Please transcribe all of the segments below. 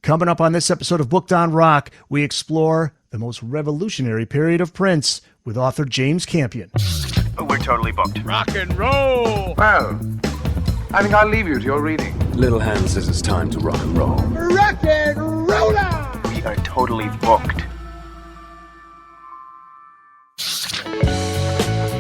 Coming up on this episode of Booked on Rock, we explore the most revolutionary period of Prince with author James Campion. We're totally booked. Rock and roll! Well, I think I'll leave you to your reading. Little Hand says it's time to rock and roll. Rock and roller! We are totally booked.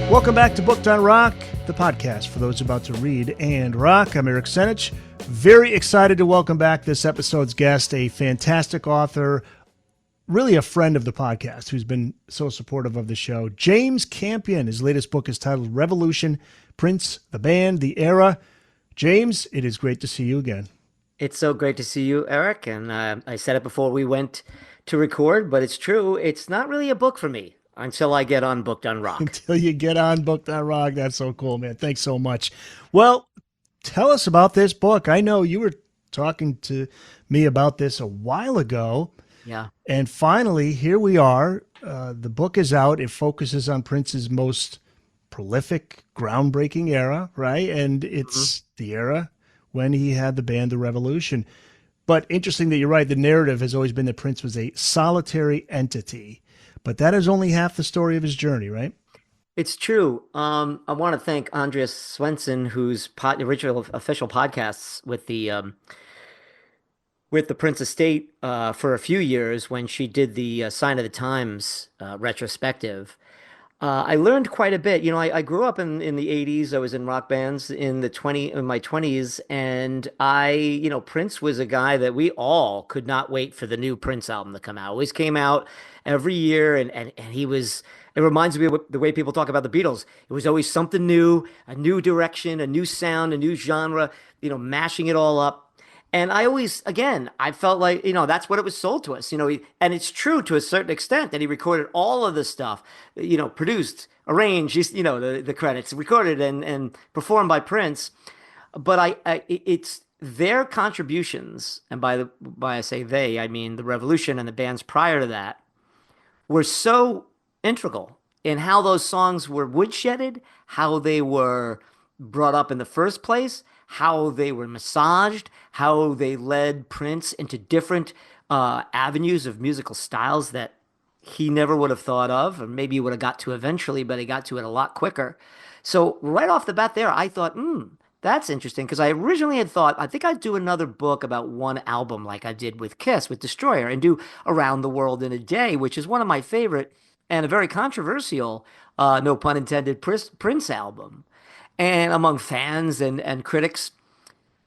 Welcome back to Booked on Rock, the podcast for those about to read and rock. I'm Eric Senich. Very excited to welcome back this episode's guest, a fantastic author, really a friend of the podcast who's been so supportive of the show. James Campion. His latest book is titled Revolution, Prince, the Band, the Era. James, it is great to see you again. It's so great to see you, Eric. And I said it before we went to record, but it's true. It's not really a book for me until I get on Booked on Rock. Until you get on Booked on Rock. That's so cool, man. Thanks so much. Well, tell us about this book. I know you were talking to me about this a while ago. Yeah. And finally, here we are. The book is out. It focuses on Prince's most prolific, groundbreaking era, right? And it's the era when he had the band The Revolution. But interesting that you're right. The narrative has always been that Prince was a solitary entity. But that is only half the story of his journey, right? It's true. I want to thank Andrea Swenson, whose original official podcasts with the Prince Estate for a few years when she did the Sign of the Times retrospective. I learned quite a bit. You know, I grew up in the 80s. I was in rock bands in my 20s, and Prince was a guy that we all could not wait for the new Prince album to come out. It always came out every year, and he was. It reminds me of the way people talk about the Beatles. It was always something new, a new direction, a new sound, a new genre. Mashing it all up. And I felt like, that's what it was sold to us, and it's true to a certain extent that he recorded all of this stuff, produced, arranged, the credits, recorded and performed by Prince. But it's their contributions, and by I say they, I mean the Revolution and the bands prior to that, were so integral in how those songs were woodshedded, how they were brought up in the first place, how they were massaged, how they led Prince into different avenues of musical styles that he never would have thought of, or maybe he would have got to eventually, but he got to it a lot quicker. So right off the bat there, I thought, that's interesting, because I originally had thought, I think I'd do another book about one album like I did with Kiss, with Destroyer, and do Around the World in a Day, which is one of my favorite and a very controversial, no pun intended, Prince album, and among fans and critics.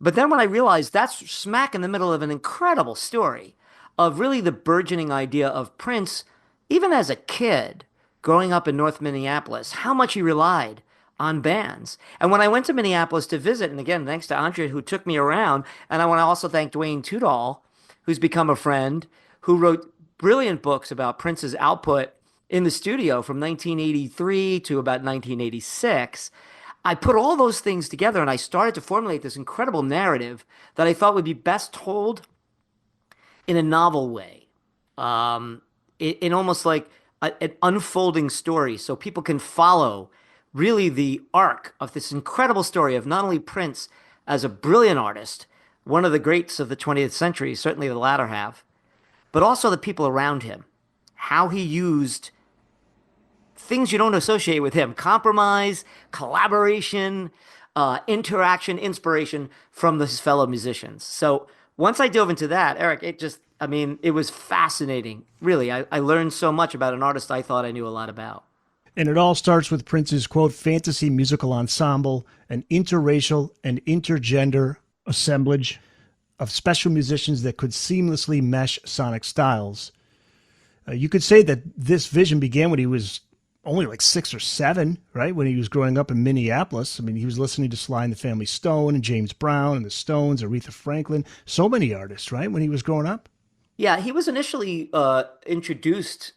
But then when I realized that's smack in the middle of an incredible story of really the burgeoning idea of Prince, even as a kid growing up in North Minneapolis, how much he relied on bands. And when I went to Minneapolis to visit, and again, thanks to Andrea who took me around, and I want to also thank Dwayne Tudall, who's become a friend, who wrote brilliant books about Prince's output in the studio from 1983 to about 1986. I put all those things together and I started to formulate this incredible narrative that I thought would be best told in a novel way, in almost like an unfolding story, so people can follow really the arc of this incredible story of not only Prince as a brilliant artist, one of the greats of the 20th century, certainly the latter half, but also the people around him, how he used things you don't associate with him: compromise, collaboration, interaction, inspiration from his fellow musicians. So once I dove into that, Eric, it was fascinating. Really, I learned so much about an artist I thought I knew a lot about. And it all starts with Prince's, quote, fantasy musical ensemble, an interracial and intergender assemblage of special musicians that could seamlessly mesh sonic styles. You could say that this vision began when he was only like 6 or 7, right? When he was growing up in Minneapolis. I mean, he was listening to Sly and the Family Stone and James Brown and the Stones, Aretha Franklin, so many artists, right? When he was growing up. Yeah, he was initially introduced,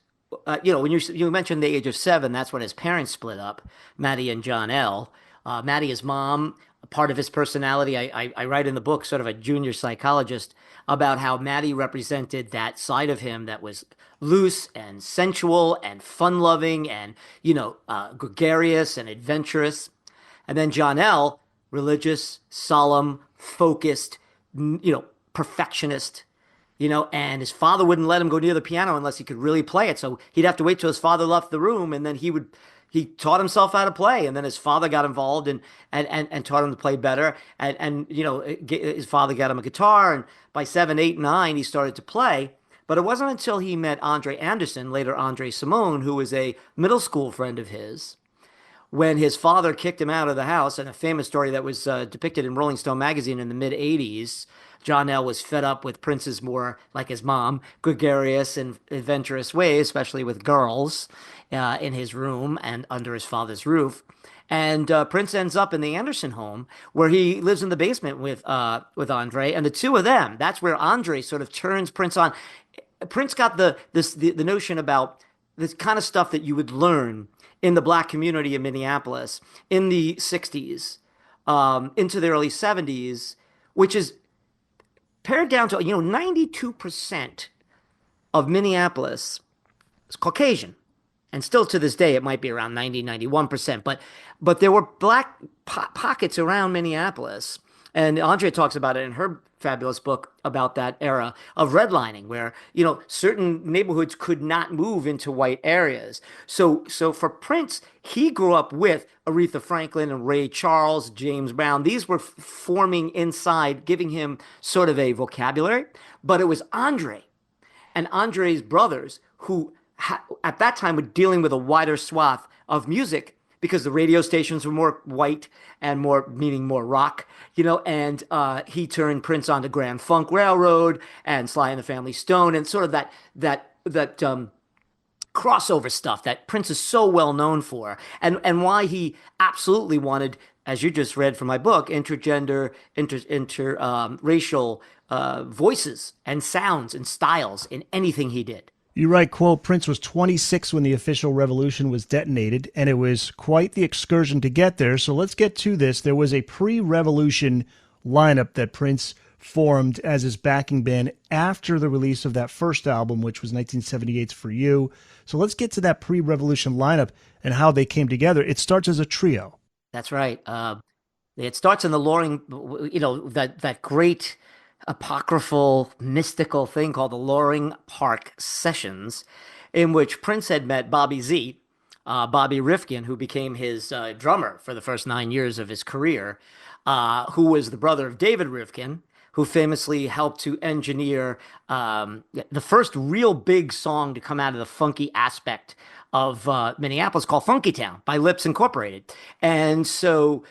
when you mentioned the age of 7, that's when his parents split up, Maddie and John L. Maddie, his mom, part of his personality. I write in the book, sort of a junior psychologist, about how Maddie represented that side of him that was loose and sensual and fun-loving and, gregarious and adventurous. And then John L., religious, solemn, focused, perfectionist, and his father wouldn't let him go near the piano unless he could really play it. So he'd have to wait till his father left the room, and then he taught himself how to play. And then his father got involved and taught him to play better. His father got him a guitar, and by 7, 8, 9, he started to play. But it wasn't until he met Andre Anderson, later Andre Simone, who was a middle school friend of his, when his father kicked him out of the house. And a famous story that was depicted in Rolling Stone magazine in the mid 80s. John L. was fed up with Prince's more, like his mom, gregarious and adventurous ways, especially with girls in his room and under his father's roof. And Prince ends up in the Anderson home, where he lives in the basement with Andre, and the two of them. That's where Andre sort of turns Prince on. Prince got the notion about this kind of stuff that you would learn in the black community in Minneapolis in the 60s into the early 70s, which is pared down to 92% of Minneapolis is Caucasian. And still to this day, it might be around 91%. But there were black pockets around Minneapolis. And Andrea talks about it in her fabulous book about that era of redlining, where, certain neighborhoods could not move into white areas. So for Prince, he grew up with Aretha Franklin and Ray Charles, James Brown. These were forming inside, giving him sort of a vocabulary. But it was Andre and Andre's brothers who at that time were dealing with a wider swath of music, because the radio stations were more white and more rock, and he turned Prince on to Grand Funk Railroad and Sly and the Family Stone, and sort of that crossover stuff that Prince is so well known for, and why he absolutely wanted, as you just read from my book, intergender, interracial voices and sounds and styles in anything he did. You write, quote, Prince was 26 when the official revolution was detonated, and it was quite the excursion to get there. So let's get to this. There was a pre-revolution lineup that Prince formed as his backing band after the release of that first album, which was 1978's For You. So let's get to that pre-revolution lineup and how they came together. It starts as a trio. That's right. It starts in the Loring, that great apocryphal, mystical thing called the Loring Park Sessions, in which Prince had met Bobby Z, Bobby Rifkin, who became his drummer for the first 9 years of his career, who was the brother of David Rifkin, who famously helped to engineer the first real big song to come out of the funky aspect of Minneapolis, called Funky Town by Lips Incorporated. And so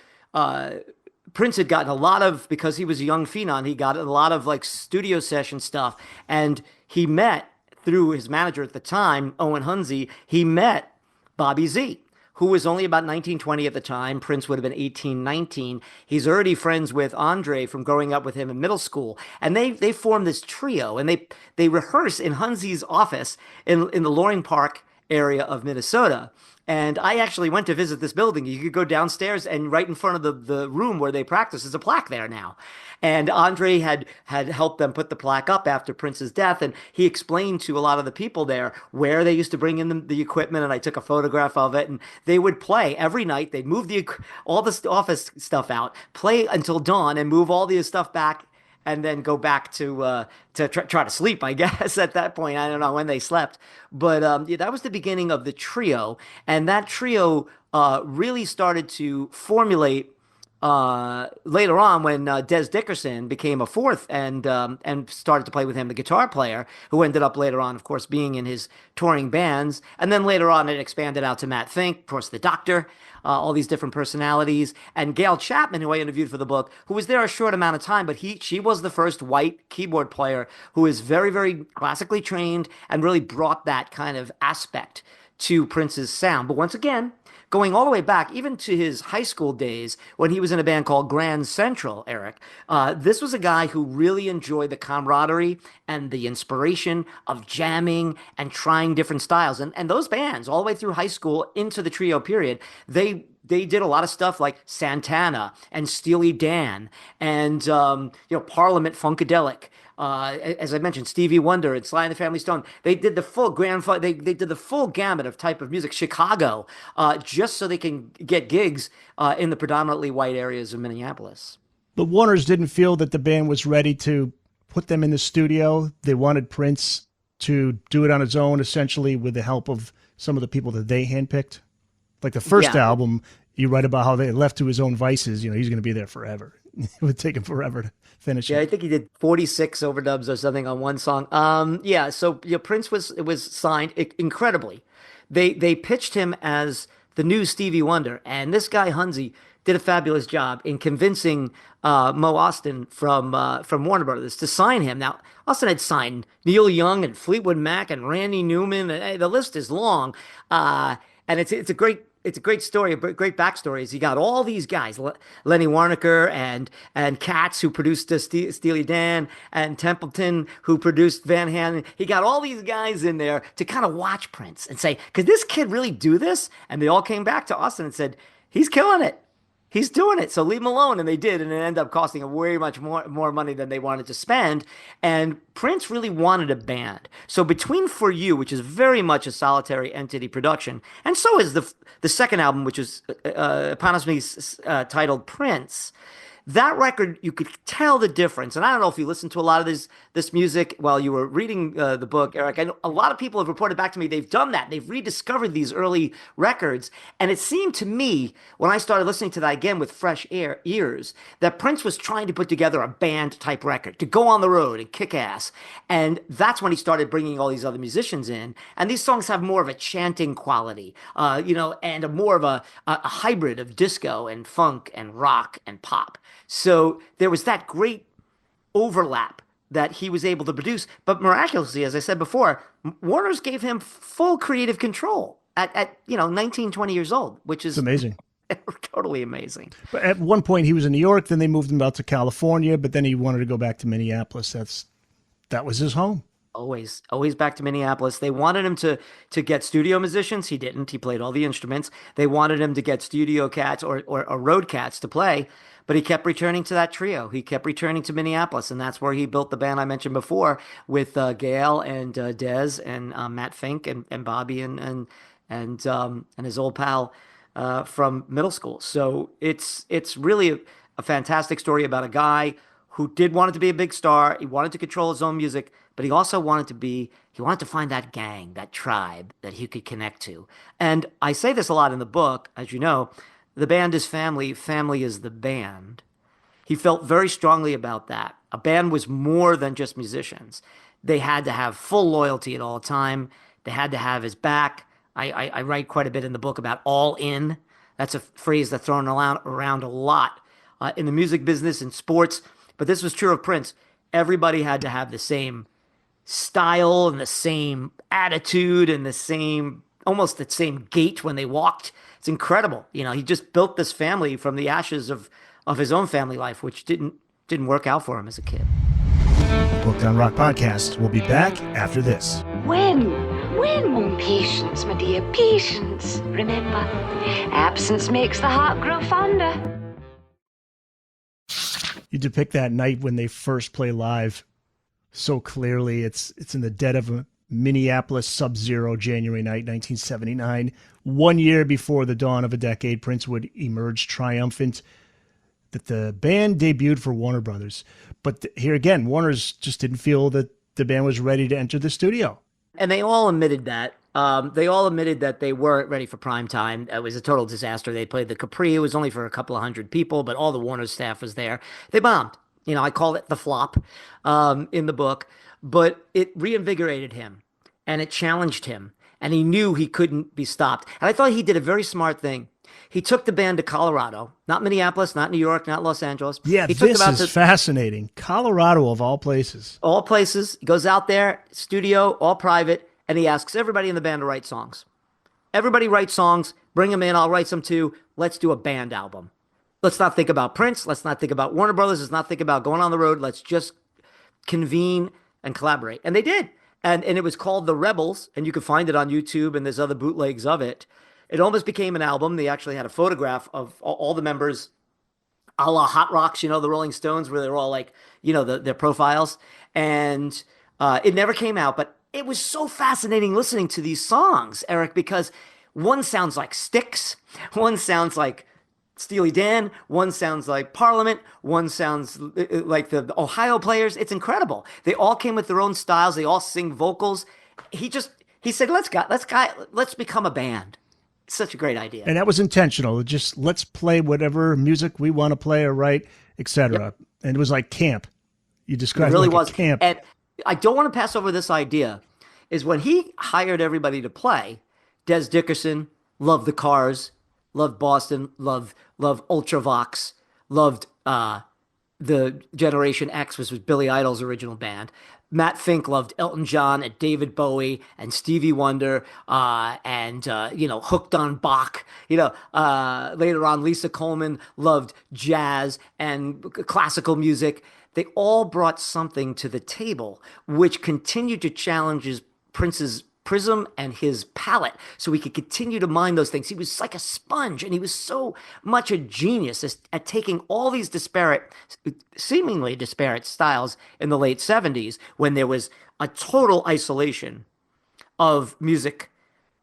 Prince had gotten a lot of, because he was a young phenom, he got a lot of like studio session stuff. And he met, through his manager at the time, Owen Hunzy, he met Bobby Z, who was only about 19, 20 at the time. Prince would have been 18, 19. He's already friends with Andre from growing up with him in middle school. And they form this trio, and they rehearse in Hunzy's office in the Loring Park area of Minnesota. And I actually went to visit this building. You could go downstairs, and right in front of the room where they practice is a plaque there now. And Andre had helped them put the plaque up after Prince's death, and he explained to a lot of the people there where they used to bring in the equipment, and I took a photograph of it. And they would play every night. They'd move all the office stuff out, play until dawn, and move all the stuff back, and then go back to try to sleep, I guess, at that point. I don't know when they slept. But that was the beginning of the trio. And that trio really started to formulate later on, when Des Dickerson became a fourth and started to play with him, the guitar player, who ended up later on, of course, being in his touring bands. And then later on, it expanded out to Matt Fink, of course, the Doctor, all these different personalities. And Gail Chapman, who I interviewed for the book, who was there a short amount of time, but she was the first white keyboard player who is very, very classically trained and really brought that kind of aspect to Prince's sound. But once again, going all the way back, even to his high school days, when he was in a band called Grand Central, Eric, this was a guy who really enjoyed the camaraderie and the inspiration of jamming and trying different styles. And those bands, all the way through high school into the trio period, they did a lot of stuff like Santana and Steely Dan and Parliament Funkadelic. As I mentioned, Stevie Wonder and Sly and the Family Stone. They did the full they did the full gamut of type of music. Chicago, just so they can get gigs in the predominantly white areas of Minneapolis. But Warner's didn't feel that the band was ready to put them in the studio. They wanted Prince to do it on his own, essentially with the help of some of the people that they handpicked. Like the first album, you write about how they left to his own vices. He's going to be there forever. It would take him forever to finish it. I think he did 46 overdubs or something on one song. So Prince was signed incredibly. They pitched him as the new Stevie Wonder, and this guy Hunzi did a fabulous job in convincing Mo Austin from Warner Brothers to sign him. Now, Austin had signed Neil Young and Fleetwood Mac and Randy Newman. The list is long, and it's a great story, a great backstory. Is he got all these guys, Lenny Waronker and Katz, who produced Steely Dan, and Templeton, who produced Van Halen. He got all these guys in there to kind of watch Prince and say, could this kid really do this? And they all came back to Austin and said, he's killing it. He's doing it, so leave him alone. And they did, and it ended up costing him way much more money than they wanted to spend. And Prince really wanted a band. So between For You, which is very much a solitary entity production, and so is the second album, which is eponymously titled Prince, that record, you could tell the difference. And I don't know if you listened to a lot of this music while you were reading the book, Eric. I know a lot of people have reported back to me they've done that. They've rediscovered these early records. And it seemed to me, when I started listening to that again with fresh ears, that Prince was trying to put together a band-type record to go on the road and kick ass. And that's when he started bringing all these other musicians in. And these songs have more of a chanting quality, and more of a hybrid of disco and funk and rock and pop. So there was that great overlap that he was able to produce. But miraculously, as I said before, Warner's gave him full creative control at 19, 20 years old, which is amazing. Totally amazing. But at one point he was in New York, then they moved him out to California, but then he wanted to go back to Minneapolis. That was his home. Always back to Minneapolis. They wanted him to get studio musicians. He didn't. He played all the instruments. They wanted him to get studio cats or road cats to play, but he kept returning to that trio. He kept returning to Minneapolis, and that's where he built the band I mentioned before with Gail and Dez and Matt Fink and Bobby and his old pal from middle school. So it's really a fantastic story about a guy who did want it to be a big star. He wanted to control his own music, but he also wanted to find that gang, that tribe that he could connect to. And I say this a lot in the book, as you know, the band is family, family is the band. He felt very strongly about that. A band was more than just musicians. They had to have full loyalty at all time. They had to have his back. I write quite a bit in the book about all in. That's a phrase that's thrown around a lot in the music business and sports. But this was true of Prince. Everybody had to have the same style and the same attitude and almost the same gait when they walked. It's incredible. He just built this family from the ashes of his own family life, which didn't work out for him as a kid. Booked on Rock Podcast. We'll be back after this. When? Oh, patience, my dear, patience. Remember, absence makes the heart grow fonder. You depict that night when they first play live so clearly. It's in the dead of a Minneapolis sub-zero January night, 1979. 1 year before the dawn of a decade, Prince would emerge triumphant. That the band debuted for Warner Brothers. But here again, Warner's just didn't feel that the band was ready to enter the studio. And they all admitted that. They all admitted that they weren't ready for prime time. It was a total disaster. They played the Capri. It was only for a couple of hundred people, but all the Warner staff was there. They bombed. I call it the flop in the book. But it reinvigorated him, and it challenged him, and he knew he couldn't be stopped. And I thought he did a very smart thing. He took the band to Colorado, not Minneapolis, not New York, not Los Angeles. Yeah, this is fascinating. Colorado, of all places. All places. He goes out there, studio, all private, and he asks everybody in the band to write songs. Everybody writes songs. Bring them in. I'll write some too. Let's do a band album. Let's not think about Prince. Let's not think about Warner Brothers. Let's not think about going on the road. Let's just convene and collaborate. And they did. And it was called The Rebels, and you can find it on YouTube, and there's other bootlegs of it. It almost became an album. They actually had a photograph of all the members, a la Hot Rocks, the Rolling Stones, where they were all like, their profiles. And it never came out, but it was so fascinating listening to these songs, Eric, because one sounds like Styx, one sounds like Steely Dan, one sounds like Parliament, one sounds like the Ohio Players. It's incredible. They all came with their own styles. They all sing vocals. He said, let's become a band. It's such a great idea. And that was intentional. Just let's play whatever music we want to play or write, etc. Yep. And it was like camp. You described It really it like was. a camp. And I don't want to pass over this idea is when he hired everybody to play, Des Dickerson loved the Cars, loved Boston, loved Ultravox, loved the Generation X, which was Billy Idol's original band. Matt Fink loved Elton John and David Bowie and Stevie Wonder and hooked on Bach. Later on, Lisa Coleman loved jazz and classical music. They all brought something to the table, which continued to challenge Prince's prism and his palette so he could continue to mine those things. He was like a sponge, and he was so much a genius at taking all these seemingly disparate styles in the late 70s when there was a total isolation of music.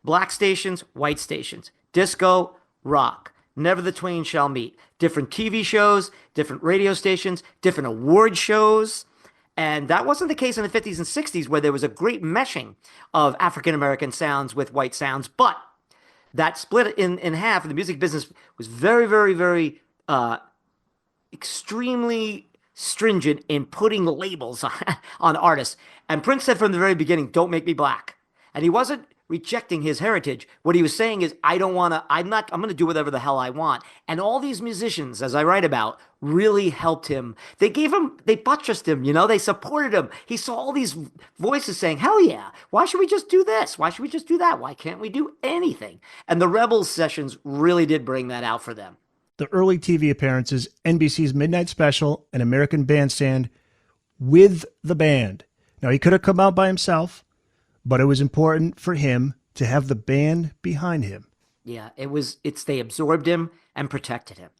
Black stations, white stations, disco, rock. Never the twain shall meet. Different TV shows, different radio stations, different award shows. And that wasn't the case in the 50s and 60s, where there was a great meshing of African-American sounds with white sounds. But that split in half, and the music business was very, very, very extremely stringent in putting labels on artists. And Prince said from the very beginning, don't make me black. And he wasn't rejecting his heritage. What he was saying is, I'm going to do whatever the hell I want. And all these musicians, as I write about, really helped him. They buttressed him, they supported him. He saw all these voices saying, hell yeah, why should we just do this? Why should we just do that? Why can't we do anything? And the Rebels sessions really did bring that out for them. The early TV appearances, NBC's Midnight Special, and American Bandstand with the band. Now, he could have come out by himself, but it was important for him to have the band behind him. Yeah, they absorbed him and protected him.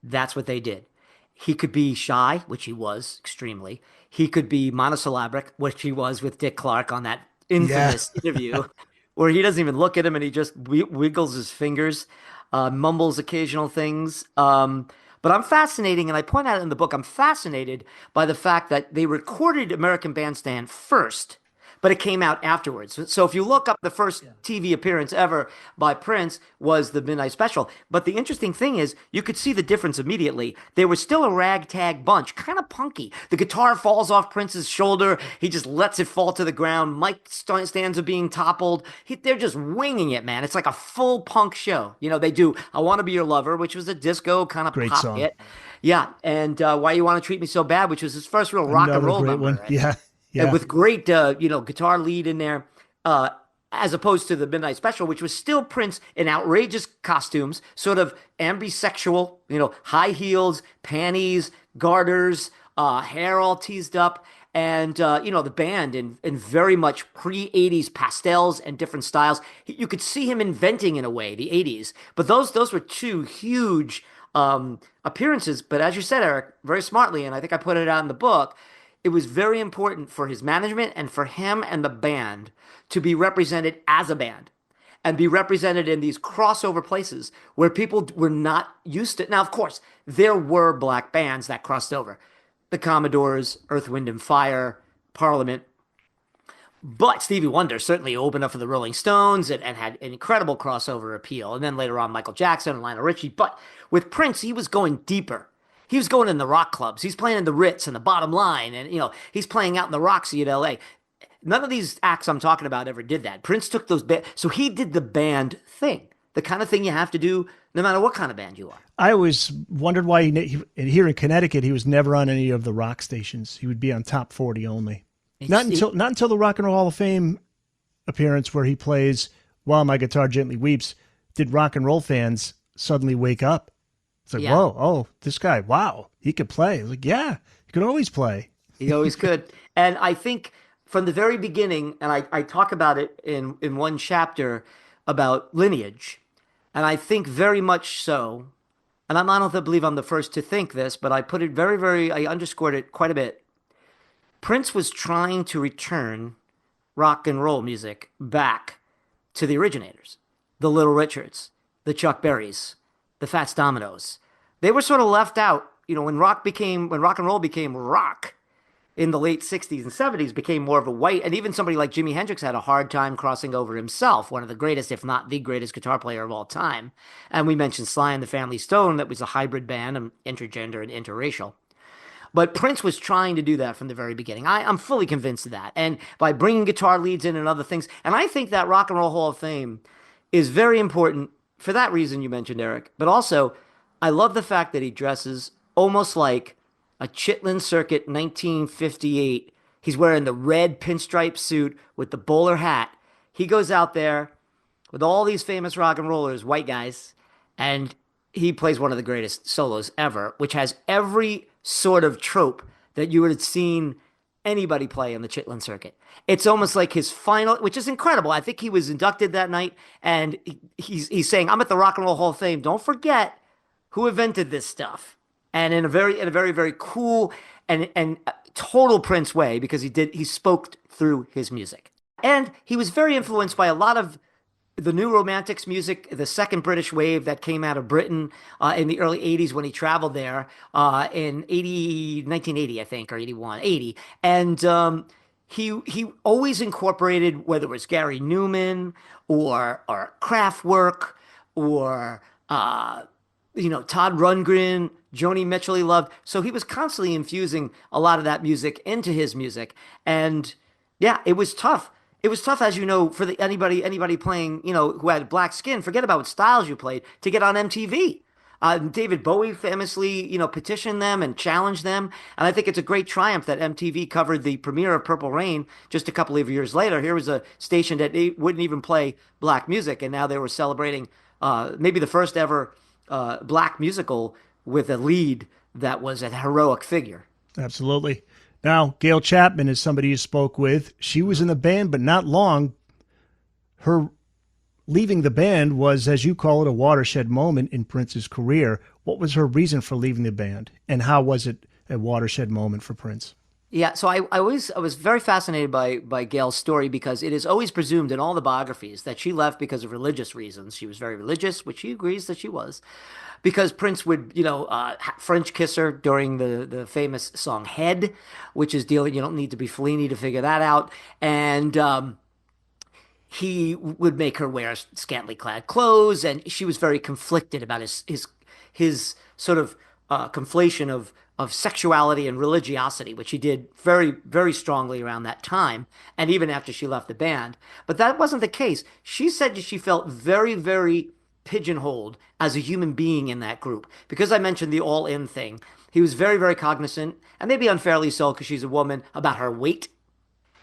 That's what they did. He could be shy, which he was extremely. He could be monosyllabic, which he was with Dick Clark on that infamous interview where he doesn't even look at him and he just wiggles his fingers, mumbles occasional things. But I'm fascinating, and I point out in the book, I'm fascinated by the fact that they recorded American Bandstand first, but it came out afterwards. So if you look up, the first TV appearance ever by Prince was the Midnight Special. But the interesting thing is, you could see the difference immediately. They were still a ragtag bunch, kind of punky. The guitar falls off Prince's shoulder. He just lets it fall to the ground. Mike stands up being toppled. They're just winging it, man. It's like a full punk show. They do I Want to Be Your Lover, which was a disco kind of Great pop song. hit. Yeah, and Why You Want to Treat Me So Bad, which was his first real rock and roll number. One. Right? Yeah. And with great, guitar lead in there, as opposed to the Midnight Special, which was still Prince in outrageous costumes, sort of ambisexual, high heels, panties, garters, hair all teased up, and, the band in very much pre-'80s pastels and different styles. You could see him inventing, in a way, the '80s. But those were two huge appearances. But as you said, Eric, very smartly, and I think I put it out in the book, it was very important for his management and for him and the band to be represented as a band and be represented in these crossover places where people were not used to. Now, of course, there were black bands that crossed over. The Commodores, Earth, Wind and Fire, Parliament. But Stevie Wonder certainly opened up for the Rolling Stones and had an incredible crossover appeal. And then later on, Michael Jackson and Lionel Richie. But with Prince, he was going deeper. He was going in the rock clubs. He's playing in the Ritz and the Bottom Line. And, he's playing out in the Roxy at L.A. None of these acts I'm talking about ever did that. Prince took those so he did the band thing, the kind of thing you have to do no matter what kind of band you are. I always wondered why here in Connecticut, he was never on any of the rock stations. He would be on Top 40 only. Not until the Rock and Roll Hall of Fame appearance where he plays While My Guitar Gently Weeps did rock and roll fans suddenly wake up. It's like, whoa, oh, this guy, wow, he could play. Like, yeah, he could always play. He always could. And I think from the very beginning, and I talk about it in one chapter about lineage, and I think very much so, and I don't believe I'm the first to think this, but I put it very, very, I underscored it quite a bit. Prince was trying to return rock and roll music back to the originators, the Little Richards, the Chuck Berrys, the Fats Dominoes. They were sort of left out, when rock and roll became rock in the late 60s and 70s, became more of a white, and even somebody like Jimi Hendrix had a hard time crossing over himself, one of the greatest, if not the greatest guitar player of all time. And we mentioned Sly and the Family Stone, that was a hybrid band, intergender and interracial. But Prince was trying to do that from the very beginning. I'm fully convinced of that. And by bringing guitar leads in and other things, and I think that Rock and Roll Hall of Fame is very important for that reason you mentioned, Eric. But also, I love the fact that he dresses almost like a Chitlin Circuit 1958. He's wearing the red pinstripe suit with the bowler hat. He goes out there with all these famous rock and rollers, white guys, and he plays one of the greatest solos ever, which has every sort of trope that you would have seen anybody play on the Chitlin Circuit. It's almost like his final, which is incredible. I think he was inducted that night, and he's saying, "I'm at the Rock and Roll Hall of Fame. Don't forget who invented this stuff." And in a very, very cool and total Prince way, because he spoke through his music. And he was very influenced by a lot of the New Romantics music, the second British wave that came out of Britain in the early 80s when he traveled there in 1980, I think, or 81, 80. And he always incorporated, whether it was Gary Newman or Kraftwerk or, Todd Rundgren, Joni Mitchell he loved. So he was constantly infusing a lot of that music into his music. And yeah, it was tough. It was tough, as you know, for anybody playing, who had black skin. Forget about what styles you played to get on MTV. David Bowie famously, petitioned them and challenged them. And I think it's a great triumph that MTV covered the premiere of Purple Rain just a couple of years later. Here was a station that wouldn't even play black music, and now they were celebrating maybe the first ever black musical with a lead that was a heroic figure. Absolutely. Now, Gail Chapman is somebody you spoke with. She was in the band, but not long. Her leaving the band was, as you call it, a watershed moment in Prince's career. What was her reason for leaving the band, and how was it a watershed moment for Prince? Yeah, so I was very fascinated by Gail's story, because it is always presumed in all the biographies that she left because of religious reasons. She was very religious, which she agrees that she was, because Prince would, French kiss her during the famous song Head, which is dealing, you don't need to be Fellini to figure that out. And he would make her wear scantily clad clothes, and she was very conflicted about his sort of conflation of sexuality and religiosity, which he did very, very strongly around that time, and even after she left the band. But that wasn't the case. She said that she felt very, very pigeonholed as a human being in that group. Because I mentioned the all-in thing, he was very, very cognizant, and maybe unfairly so because she's a woman, about her weight,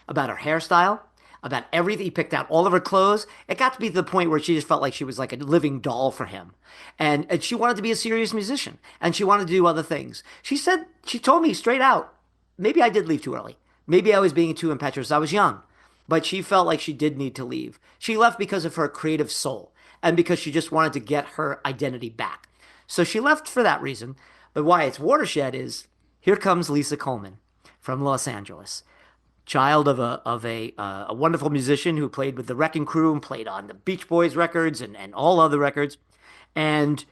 about her hairstyle, about everything. He picked out all of her clothes. It got to be to the point where she just felt like she was like a living doll for him. And she wanted to be a serious musician, and she wanted to do other things. She told me straight out, maybe I did leave too early. Maybe I was being too impetuous. I was young, but she felt like she did need to leave. She left because of her creative soul and because she just wanted to get her identity back. So she left for that reason. But why it's watershed is, here comes Lisa Coleman from Los Angeles. Child of a wonderful musician who played with the Wrecking Crew and played on the Beach Boys records and all other records, and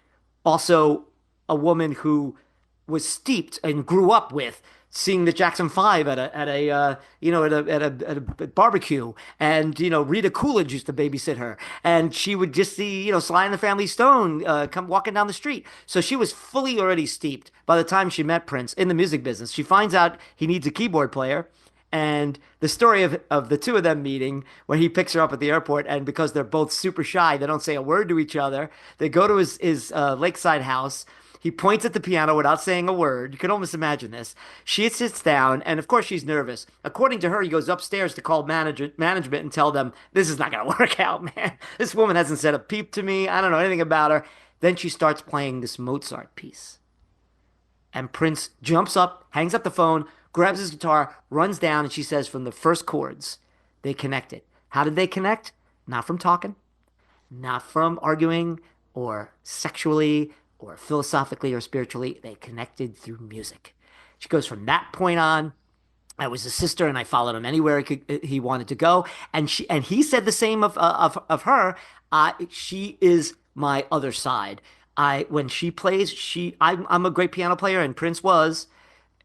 also a woman who was steeped and grew up with seeing the Jackson 5 at a barbecue, and Rita Coolidge used to babysit her, and she would just see Sly and the Family Stone come walking down the street. So she was fully already steeped by the time she met Prince in the music business. She finds out he needs a keyboard player. And the story of the two of them meeting, where he picks her up at the airport, and because they're both super shy, they don't say a word to each other. They go to his lakeside house. He points at the piano without saying a word. You can almost imagine this. She sits down, and of course she's nervous. According to her, he goes upstairs to call management and tell them, "This is not going to work out, man. This woman hasn't said a peep to me. I don't know anything about her." Then she starts playing this Mozart piece. And Prince jumps up, hangs up the phone, grabs his guitar, runs down, and she says from the first chords, they connected. How did they connect? Not from talking, not from arguing or sexually or philosophically or spiritually. They connected through music. She goes, from that point on, I was a sister, and I followed him anywhere he wanted to go. And he said the same of her. She is my other side. When she plays, I'm a great piano player, and Prince was,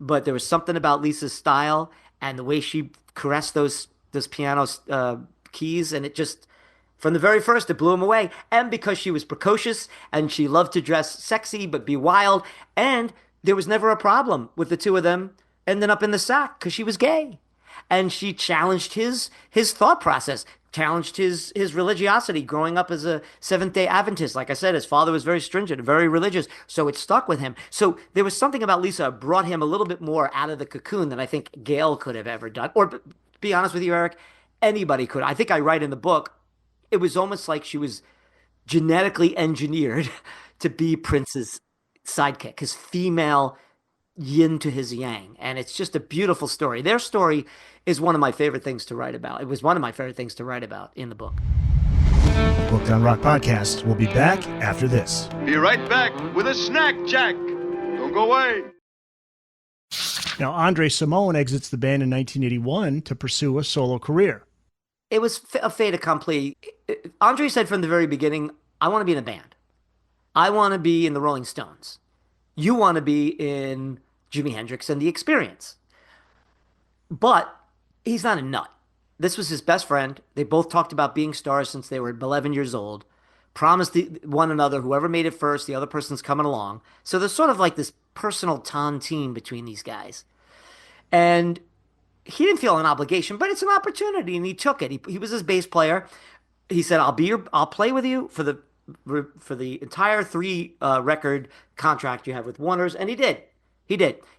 but there was something about Lisa's style and the way she caressed those piano keys, and it just from the very first it blew him away. And because she was precocious and she loved to dress sexy but be wild, and there was never a problem with the two of them ending up in the sack because she was gay, and she challenged his thought process, challenged his religiosity. Growing up as a Seventh Day Adventist, like I said, his father was very stringent, very religious, so it stuck with him. So there was something about Lisa that brought him a little bit more out of the cocoon than I think Gail could have ever done. Or be honest with you, Eric, anybody could. I think I write in the book, it was almost like she was genetically engineered to be Prince's sidekick, his female yin to his yang. And it's just a beautiful story. Their story is one of my favorite things to write about. It was one of my favorite things to write about in the book. The Booked on Rock podcast will be back after this. Be right back with a snack, Jack. Don't go away. Now, Andre Simone exits the band in 1981 to pursue a solo career. It was a fait accompli. Andre said from the very beginning, I want to be in a band. I want to be in the Rolling Stones. You want to be in Jimi Hendrix and The Experience. But he's not a nut. This was his best friend. They both talked about being stars since they were 11 years old. Promised one another, whoever made it first, the other person's coming along. So there's sort of like this personal team between these guys. And he didn't feel an obligation, but it's an opportunity, and he took it. He was his bass player. He said, I'll play with you for the entire 3 record contract you have with Warner's, and he did.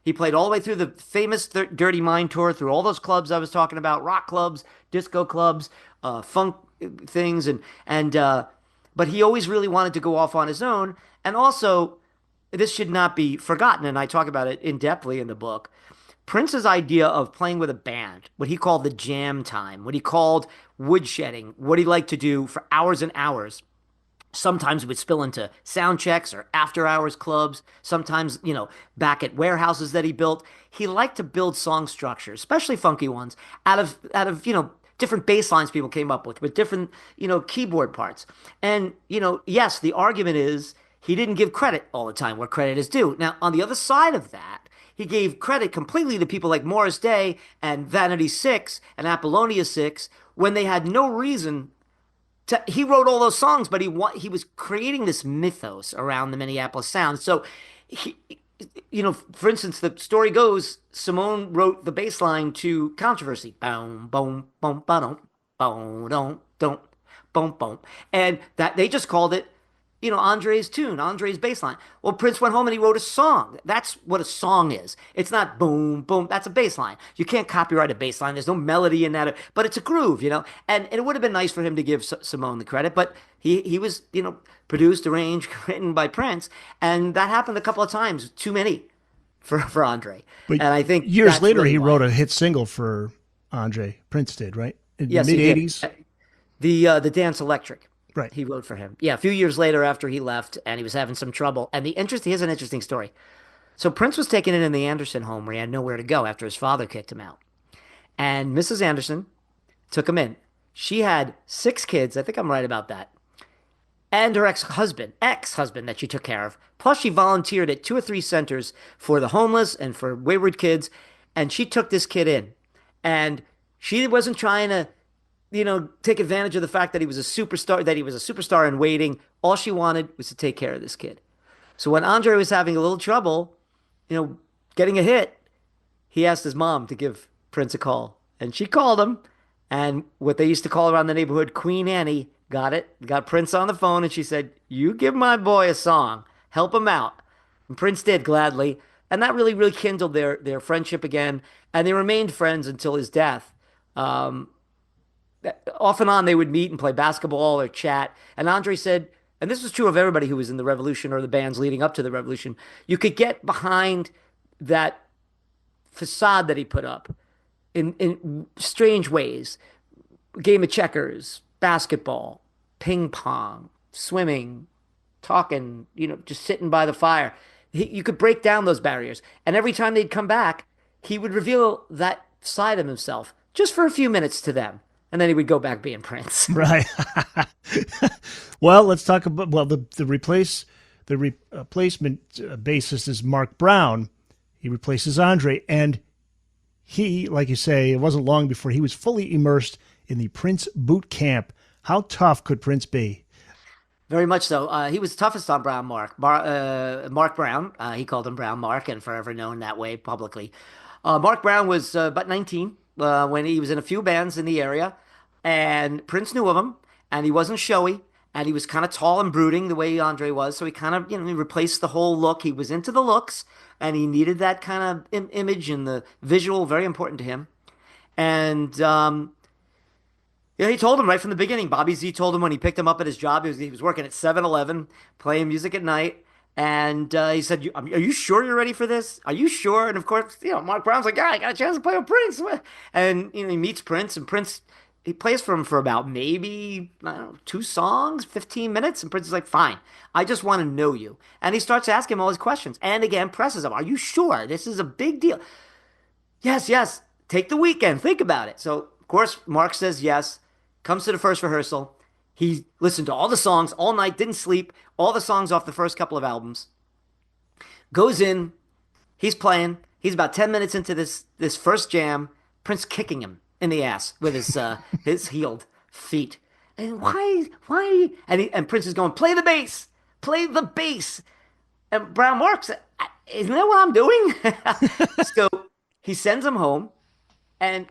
He played all the way through the famous Dirty Mind tour, through all those clubs I was talking about, rock clubs, disco clubs, funk things, but he always really wanted to go off on his own. And also, this should not be forgotten, and I talk about it in-depthly in the book. Prince's idea of playing with a band, what he called the jam time, what he called woodshedding, what he liked to do for hours and hours. Sometimes it would spill into sound checks or after hours clubs. Sometimes, back at warehouses that he built. He liked to build song structures, especially funky ones, out of different bass lines people came up with different, keyboard parts. And, yes, the argument is he didn't give credit all the time where credit is due. Now, on the other side of that, he gave credit completely to people like Morris Day and Vanity 6 and Apollonia 6 when they had no reason to. He wrote all those songs, but he was creating this mythos around the Minneapolis sound. So, for instance, the story goes, Simone wrote the bass line to Controversy. Boom, boom, boom, ba-dum, boom, dum, dum, boom, boom. And that they just called it, Andre's tune, Andre's bass line. Well, Prince went home and he wrote a song. That's what a song is. It's not boom, boom. That's a bass line. You can't copyright a bass line. There's no melody in that, but it's a groove, And it would have been nice for him to give Simone the credit, but he was, produced, arranged, written by Prince, and that happened a couple of times. Too many for Andre. But and I think years later, really he wrote a hit single for Andre. Prince did, right? In yes, the mid-'80s? The Dance Electric. Right. He wrote for him. Yeah, a few years later after he left and he was having some trouble. And here's an interesting story. So Prince was taken in the Anderson home where he had nowhere to go after his father kicked him out. And Mrs. Anderson took him in. She had 6 kids. I think I'm right about that. And her ex-husband that she took care of. Plus she volunteered at 2 or 3 centers for the homeless and for wayward kids. And she took this kid in. And she wasn't trying to take advantage of the fact that he was a superstar in waiting. All she wanted was to take care of this kid. So when Andre was having a little trouble, getting a hit, he asked his mom to give Prince a call. And she called him. And what they used to call around the neighborhood, Queen Annie, got Prince on the phone. And she said, you give my boy a song, help him out. And Prince did gladly. And that really, really kindled their friendship again. And they remained friends until his death. Off and on, they would meet and play basketball or chat. And Andre said, and this was true of everybody who was in the revolution or the bands leading up to the revolution, you could get behind that facade that he put up in strange ways. Game of checkers, basketball, ping pong, swimming, talking, just sitting by the fire. You could break down those barriers. And every time they'd come back, he would reveal that side of himself just for a few minutes to them. And then he would go back being Prince. Right. Well, let's talk about, to replace The replacement bassist is Mark Brown. He replaces Andre, and he, like you say, it wasn't long before he was fully immersed in the Prince boot camp. How tough could Prince be? Very much so. He was toughest on Brown Mark Brown. He called him Brown Mark and forever known that way publicly. Mark Brown was about 19 when he was in a few bands in the area, and Prince knew of him, and he wasn't showy, and he was kind of tall and brooding the way Andre was. So he kind of, he replaced the whole look. He was into the looks, and he needed that kind of image and the visual, very important to him. And yeah, he told him right from the beginning. Bobby Z told him when he picked him up at his job, he was working at 7-Eleven, playing music at night. And he said, Are you sure you're ready for this? Are you sure?" And of course, Mark Brown's like, "Yeah, I got a chance to play with Prince." And, he meets Prince, and Prince, he plays for him for about maybe, I don't know, 2 songs, 15 minutes. And Prince is like, "Fine, I just want to know you." And he starts asking him all these questions. And again, presses him. "Are you sure? This is a big deal." "Yes, yes. Take the weekend. Think about it." So, of course, Mark says yes. Comes to the first rehearsal. He listened to all the songs all night, didn't sleep, all the songs off the first couple of albums. Goes in, he's playing. He's about 10 minutes into this first jam. Prince kicking him in the ass with his heeled feet. And why? And Prince is going, play the bass. And Brown Mark said, "Isn't that what I'm doing?" So he sends him home. And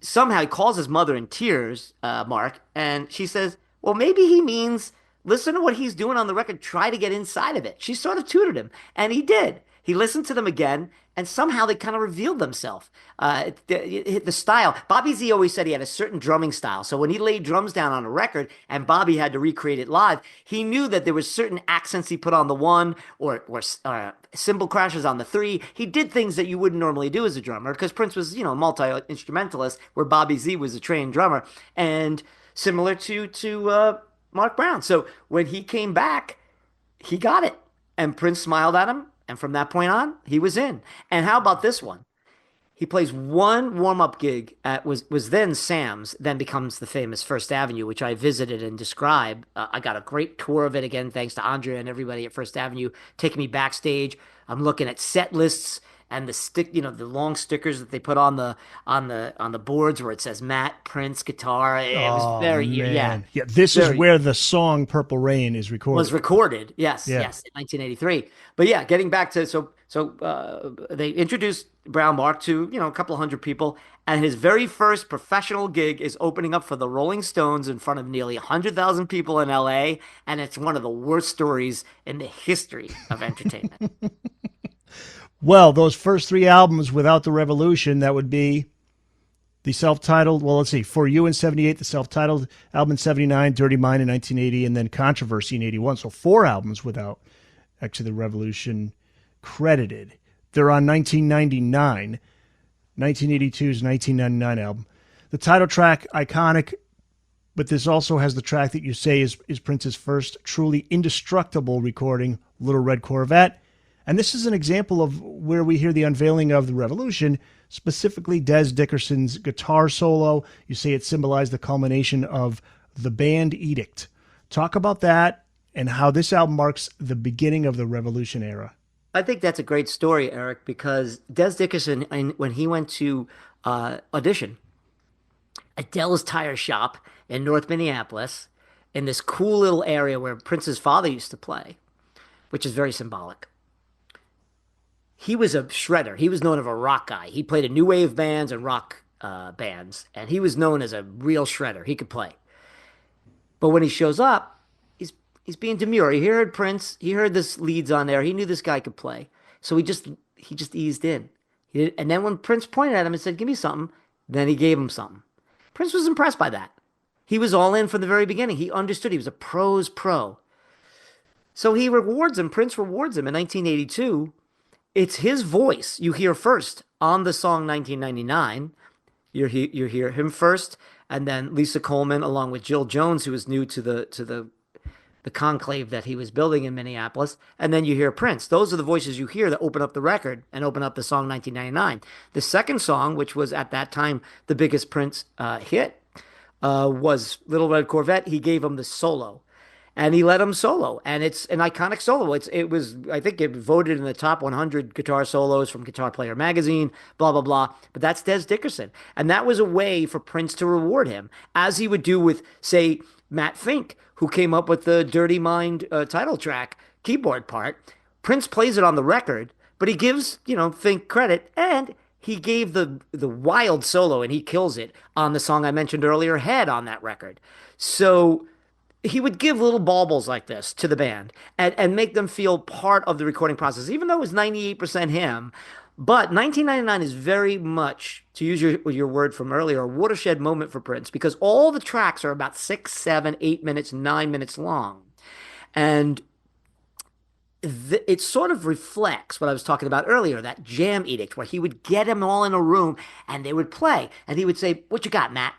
somehow he calls his mother in tears, Mark, and she says, "Well, maybe he means listen to what he's doing on the record, try to get inside of it." She sort of tutored him, and he did. He listened to them again, and somehow they kind of revealed themselves. The style. Bobby Z always said he had a certain drumming style. So when he laid drums down on a record and Bobby had to recreate it live, he knew that there was certain accents he put on the 1 or cymbal crashes on the 3. He did things that you wouldn't normally do as a drummer because Prince was, a multi-instrumentalist where Bobby Z was a trained drummer. And similar to Mark Brown. So when he came back, he got it. And Prince smiled at him. And from that point on, he was in. And how about this one? He plays one warm-up gig at was then Sam's, then becomes the famous First Avenue, which I visited and described. I got a great tour of it again, thanks to Andrea and everybody at First Avenue taking me backstage. I'm looking at set lists and the long stickers that they put on the boards where it says Matt Prince guitar. It was very yeah. This is where the song "Purple Rain" is recorded. Was recorded, yes, in 1983. But yeah, getting back to so they introduced Brown Mark to a couple hundred people, and his very first professional gig is opening up for the Rolling Stones in front of nearly 100,000 people in L.A. And it's one of the worst stories in the history of entertainment. Well, those first 3 albums without the Revolution, that would be the self-titled, well, let's see, For You in 78, the self-titled album in 79, Dirty Mind in 1980, and then Controversy in 81. So 4 albums without actually the Revolution credited. They're on 1999, 1982's 1999 album. The title track, iconic, but this also has the track that you say is Prince's first truly indestructible recording, Little Red Corvette. And this is an example of where we hear the unveiling of the Revolution, specifically Des Dickerson's guitar solo. You say it symbolized the culmination of the band edict. Talk about that and how this album marks the beginning of the Revolution era. I think that's a great story, Eric, because Des Dickerson, when he went to audition at Dell's Tire Shop in North Minneapolis, in this cool little area where Prince's father used to play, which is very symbolic. He was a shredder. He was known as a rock guy. He played in new wave bands and rock bands, and he was known as a real shredder. He could play. But when he shows up, he's being demure. He heard Prince. He heard this leads on there. He knew this guy could play. So he just eased in. And then when Prince pointed at him and said, "Give me something," then he gave him something. Prince was impressed by that. He was all in from the very beginning. He understood. He was a pro's pro. So he rewards him. Prince rewards him in 1982. It's his voice you hear first on the song 1999. You hear him first, and then Lisa Coleman along with Jill Jones, who was new to the conclave that he was building in Minneapolis, and then you hear Prince. Those are the voices you hear that open up the record and open up the song 1999. The second song, which was at that time the biggest Prince hit, was Little Red Corvette. He gave him the solo. and he let him solo, and it's an iconic solo. I think it voted in the top 100 guitar solos from Guitar Player magazine, blah blah blah. But that's Des Dickerson, and that was a way for Prince to reward him, as he would do with, say, Matt Fink, who came up with the Dirty Mind title track keyboard part. Prince plays it on the record, but he gives, Fink credit, and he gave the wild solo, and he kills it on the song I mentioned earlier, Head, on that record. So he would give little baubles like this to the band and make them feel part of the recording process, even though it was 98% him. But 1999 is very much, to use your word from earlier, a watershed moment for Prince, because all the tracks are about 6, 7, 8 minutes, 9 minutes long. And it sort of reflects what I was talking about earlier, that jam edict, where he would get them all in a room and they would play. And he would say, "What you got, Matt?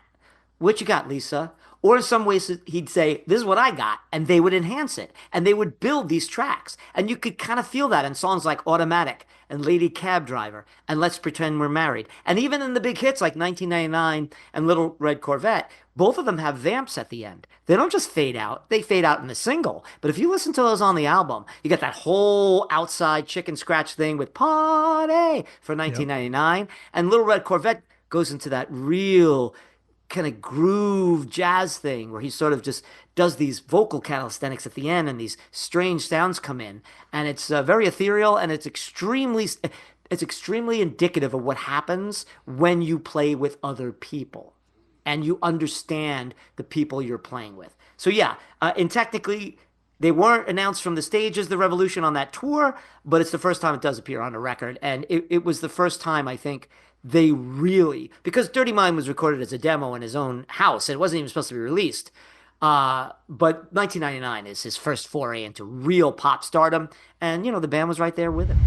What you got, Lisa?" Or in some ways, he'd say, "This is what I got." And they would enhance it. And they would build these tracks. And you could kind of feel that in songs like Automatic and Lady Cab Driver and Let's Pretend We're Married. And even in the big hits like 1999 and Little Red Corvette, both of them have vamps at the end. They don't just fade out. They fade out in the single. But if you listen to those on the album, you get that whole outside chicken scratch thing with Party for 1999. Yep. And Little Red Corvette goes into that real kind of groove jazz thing where he sort of just does these vocal calisthenics at the end, and these strange sounds come in, and it's very ethereal, and it's extremely indicative of what happens when you play with other people and you understand the people you're playing with. So yeah, and technically they weren't announced from the stage as The Revolution on that tour, but it's the first time it does appear on a record, and it was the first time, I think, they really, because Dirty Mind was recorded as a demo in his own house. It wasn't even supposed to be released. But 1999 is his first foray into real pop stardom. And, the band was right there with him.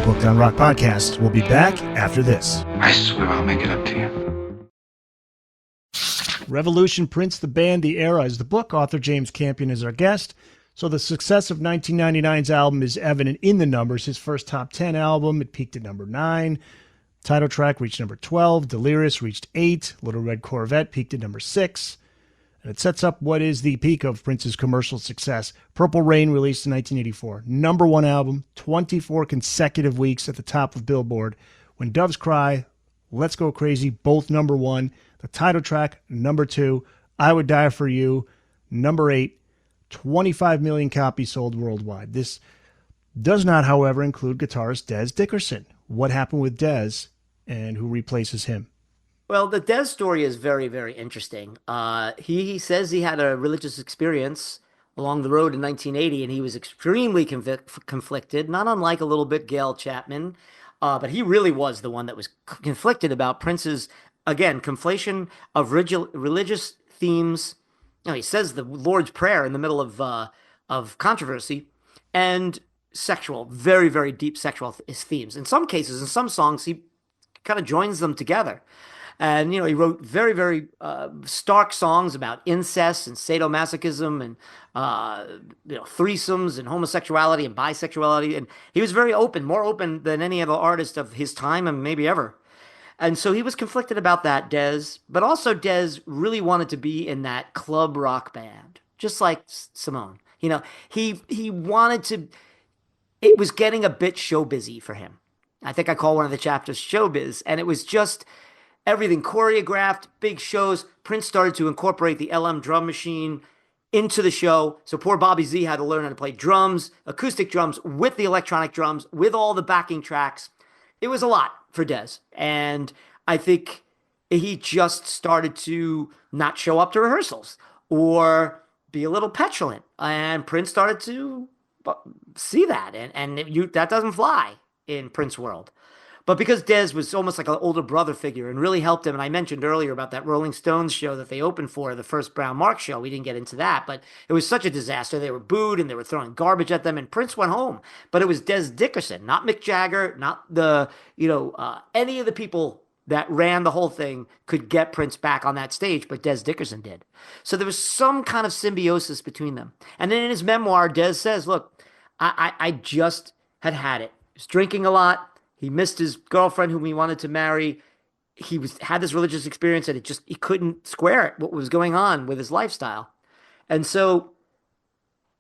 Booked on Rock Podcast. We'll be back after this. I swear I'll make it up to you. Revolution, Prince, the Band, the Era is the book. Author James Campion is our guest. So the success of 1999's album is evident in the numbers. His first top 10 album, it peaked at number 9. Title track reached number 12. Delirious reached 8. Little Red Corvette peaked at number 6. And it sets up what is the peak of Prince's commercial success. Purple Rain, released in 1984. Number 1 album, 24 consecutive weeks at the top of Billboard. When Doves Cry, Let's Go Crazy, both number 1. The title track, number 2. I Would Die For You, number 8. 25 million copies sold worldwide. This does not, however, include guitarist Des Dickerson. What happened with Des, and who replaces him? Well, the Des story is very, very interesting. He says he had a religious experience along the road in 1980, and he was extremely conflicted, not unlike a little bit Gail Chapman. But he really was the one that was conflicted about Prince's, again, conflation of religious themes. He says the Lord's Prayer in the middle of controversy, and sexual, very, very deep sexual themes. In some cases, in some songs, he kind of joins them together. And, he wrote very, very stark songs about incest and sadomasochism and, threesomes and homosexuality and bisexuality. And he was very open, more open than any other artist of his time and maybe ever. And so he was conflicted about that, Des. But also Des really wanted to be in that club rock band, just like Simone. He wanted to. It was getting a bit showbizy for him. I think I call one of the chapters Showbiz, and it was just everything choreographed, big shows. Prince started to incorporate the LM drum machine into the show. So poor Bobby Z had to learn how to play drums, acoustic drums with the electronic drums, with all the backing tracks. It was a lot for Des. And I think he just started to not show up to rehearsals or be a little petulant. And Prince started to see that, and that doesn't fly in Prince world. But because Des was almost like an older brother figure and really helped him, and I mentioned earlier about that Rolling Stones show that they opened for, the first Brown Mark show, we didn't get into that, but it was such a disaster. They were booed and they were throwing garbage at them, and Prince went home. But it was Des Dickerson, not Mick Jagger, not the any of the people that ran the whole thing could get Prince back on that stage, but Des Dickerson did. So there was some kind of symbiosis between them. And then in his memoir, Des says, look, I just had it. He was drinking a lot. He missed his girlfriend whom he wanted to marry. He had this religious experience, and he couldn't square it, what was going on with his lifestyle. And so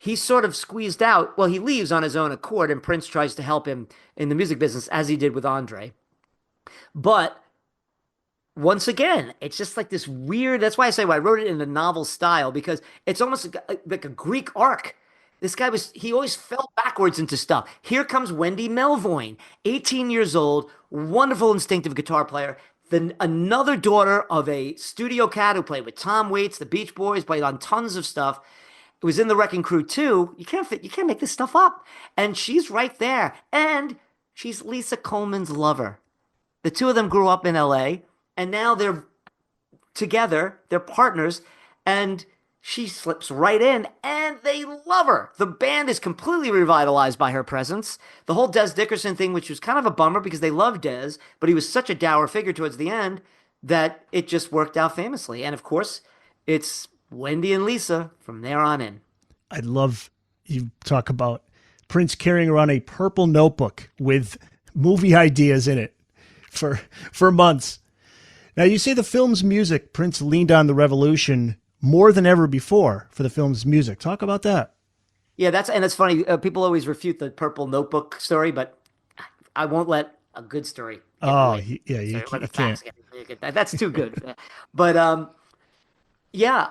he's sort of squeezed out. Well, he leaves on his own accord, and Prince tries to help him in the music business, as he did with Andre. But once again, it's just like this weird. That's why I say, I wrote it in the novel style, because it's almost like a Greek arc. This guy he always fell backwards into stuff. Here comes Wendy Melvoin, 18 years old, wonderful, instinctive guitar player. Then another daughter of a studio cat who played with Tom Waits, the Beach Boys, played on tons of stuff. It was in the Wrecking Crew too. You can't make this stuff up. And she's right there. And she's Lisa Coleman's lover. The two of them grew up in LA, and now they're together, they're partners, and she slips right in, and they love her. The band is completely revitalized by her presence. The whole Des Dickerson thing, which was kind of a bummer because they loved Des, but he was such a dour figure towards the end that it just worked out famously. And of course, it's Wendy and Lisa from there on in. I love you talk about Prince carrying around a purple notebook with movie ideas in it for months. Now, you say the film's music, Prince leaned on the revolution more than ever before for the film's music. Talk about that. Yeah, that's funny. People always refute the purple notebook story, but I won't let a good story. Oh, yeah, you can't. That's too good. But yeah,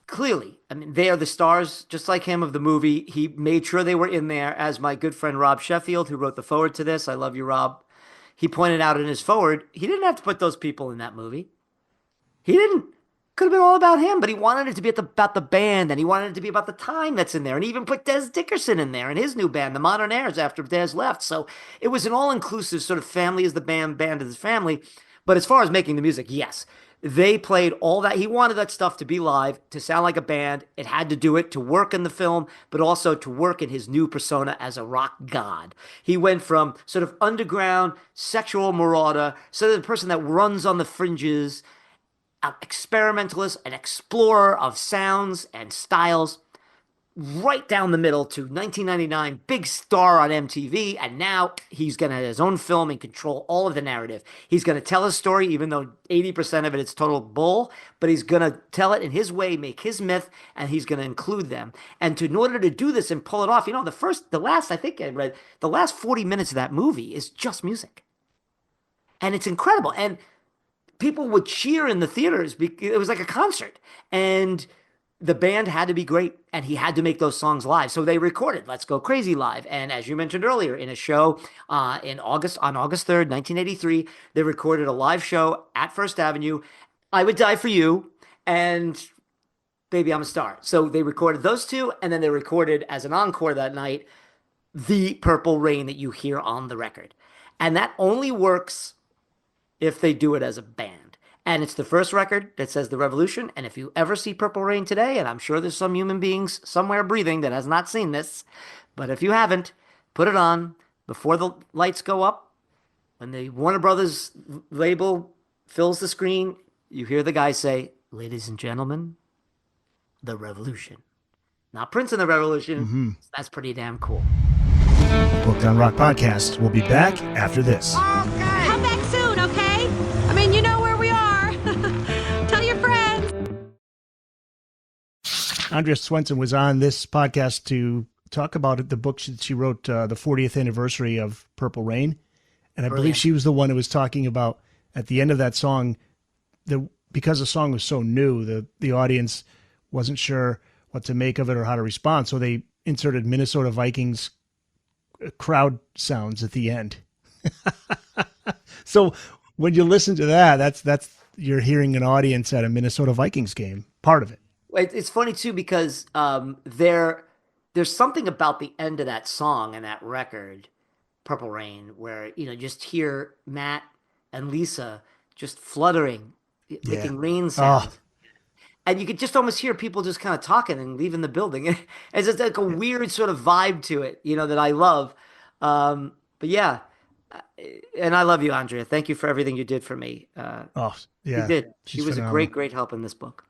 clearly, I mean, they are the stars, just like him, of the movie. He made sure they were in there, as my good friend Rob Sheffield, who wrote the foreword to this. I love you, Rob. He pointed out in his foreword, he didn't have to put those people in that movie. He didn't. Could have been all about him, but he wanted it to be about the band, and he wanted it to be about the time that's in there, and he even put Des Dickerson in there and his new band, the Modern Airs, after Des left. So it was an all-inclusive sort of family is the band, band is the family. But as far as making the music, yes, they played all that. He wanted that stuff to be live, to sound like a band. It had to do it to work in the film, but also to work in his new persona as a rock god. He went from sort of underground, sexual marauder, sort of the person that runs on the fringes, an experimentalist, an explorer of sounds and styles, right down the middle to 1999, big star on MTV, and now he's going to have his own film and control all of the narrative. He's going to tell his story, even though 80% of it is total bull, but he's going to tell it in his way, make his myth, and he's going to include them. And in order to do this and pull it off, I think I read, the last 40 minutes of that movie is just music. And it's incredible. And people would cheer in the theaters. It was like a concert. And the band had to be great, and he had to make those songs live. So they recorded Let's Go Crazy live. And as you mentioned earlier, in a show on August 3rd, 1983, they recorded a live show at First Avenue, I Would Die for You, and Baby I'm a Star. So they recorded those two, and then they recorded as an encore that night, The Purple Rain that you hear on the record. And that only works if they do it as a band. And it's the first record that says The Revolution. And if you ever see Purple Rain today, and I'm sure there's some human beings somewhere breathing that has not seen this, but if you haven't, put it on before the lights go up. When the Warner Brothers label fills the screen, you hear the guy say, "Ladies and gentlemen, The Revolution." Not Prince and the Revolution. Mm-hmm. That's pretty damn cool. Booked on Rock Podcast. We'll be back after this. Okay. Come back soon, okay? I mean, you know where we are. Tell your friends. Andrea Swenson was on this podcast to talk about the book she wrote, the 40th anniversary of Purple Rain. And I believe she was the one who was talking about at the end of that song, because the song was so new, the audience wasn't sure what to make of it or how to respond. So they inserted Minnesota Vikings crowd sounds at the end. So when you listen to that, that's you're hearing an audience at a Minnesota Vikings game, part of it. It's funny too, because there's something about the end of that song and that record, Purple Rain, where just hear Matt and Lisa just fluttering, making rain sounds. Oh. And you could just almost hear people just kind of talking and leaving the building. It's just like a weird sort of vibe to it, that I love. But yeah, and I love you, Andrea. Thank you for everything you did for me. Yeah. You did. She was phenomenal. A great, great help in this book.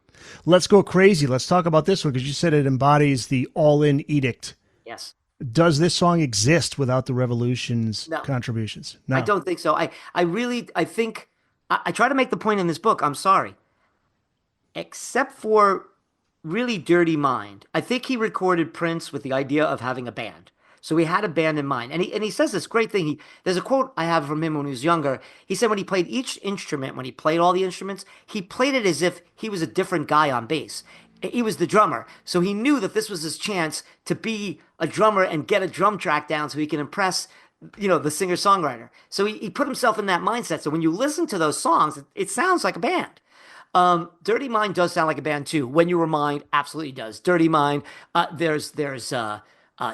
Let's Go Crazy. Let's talk about this one, because you said it embodies the all-in edict. Yes. Does this song exist without the Revolution's contributions? No. I don't think so. I think I try to make the point in this book, I'm sorry, except for really Dirty Mind. I think he recorded Prince with the idea of having a band. So he had a band in mind. And he says this great thing. There's a quote I have from him when he was younger. He said when he played each instrument, when he played all the instruments, he played it as if he was a different guy on bass. He was the drummer. So he knew that this was his chance to be a drummer and get a drum track down so he can impress, the singer-songwriter. So he put himself in that mindset. So when you listen to those songs, it sounds like a band. Dirty Mind does sound like a band too. When You Were Mine absolutely does. Dirty Mind. There's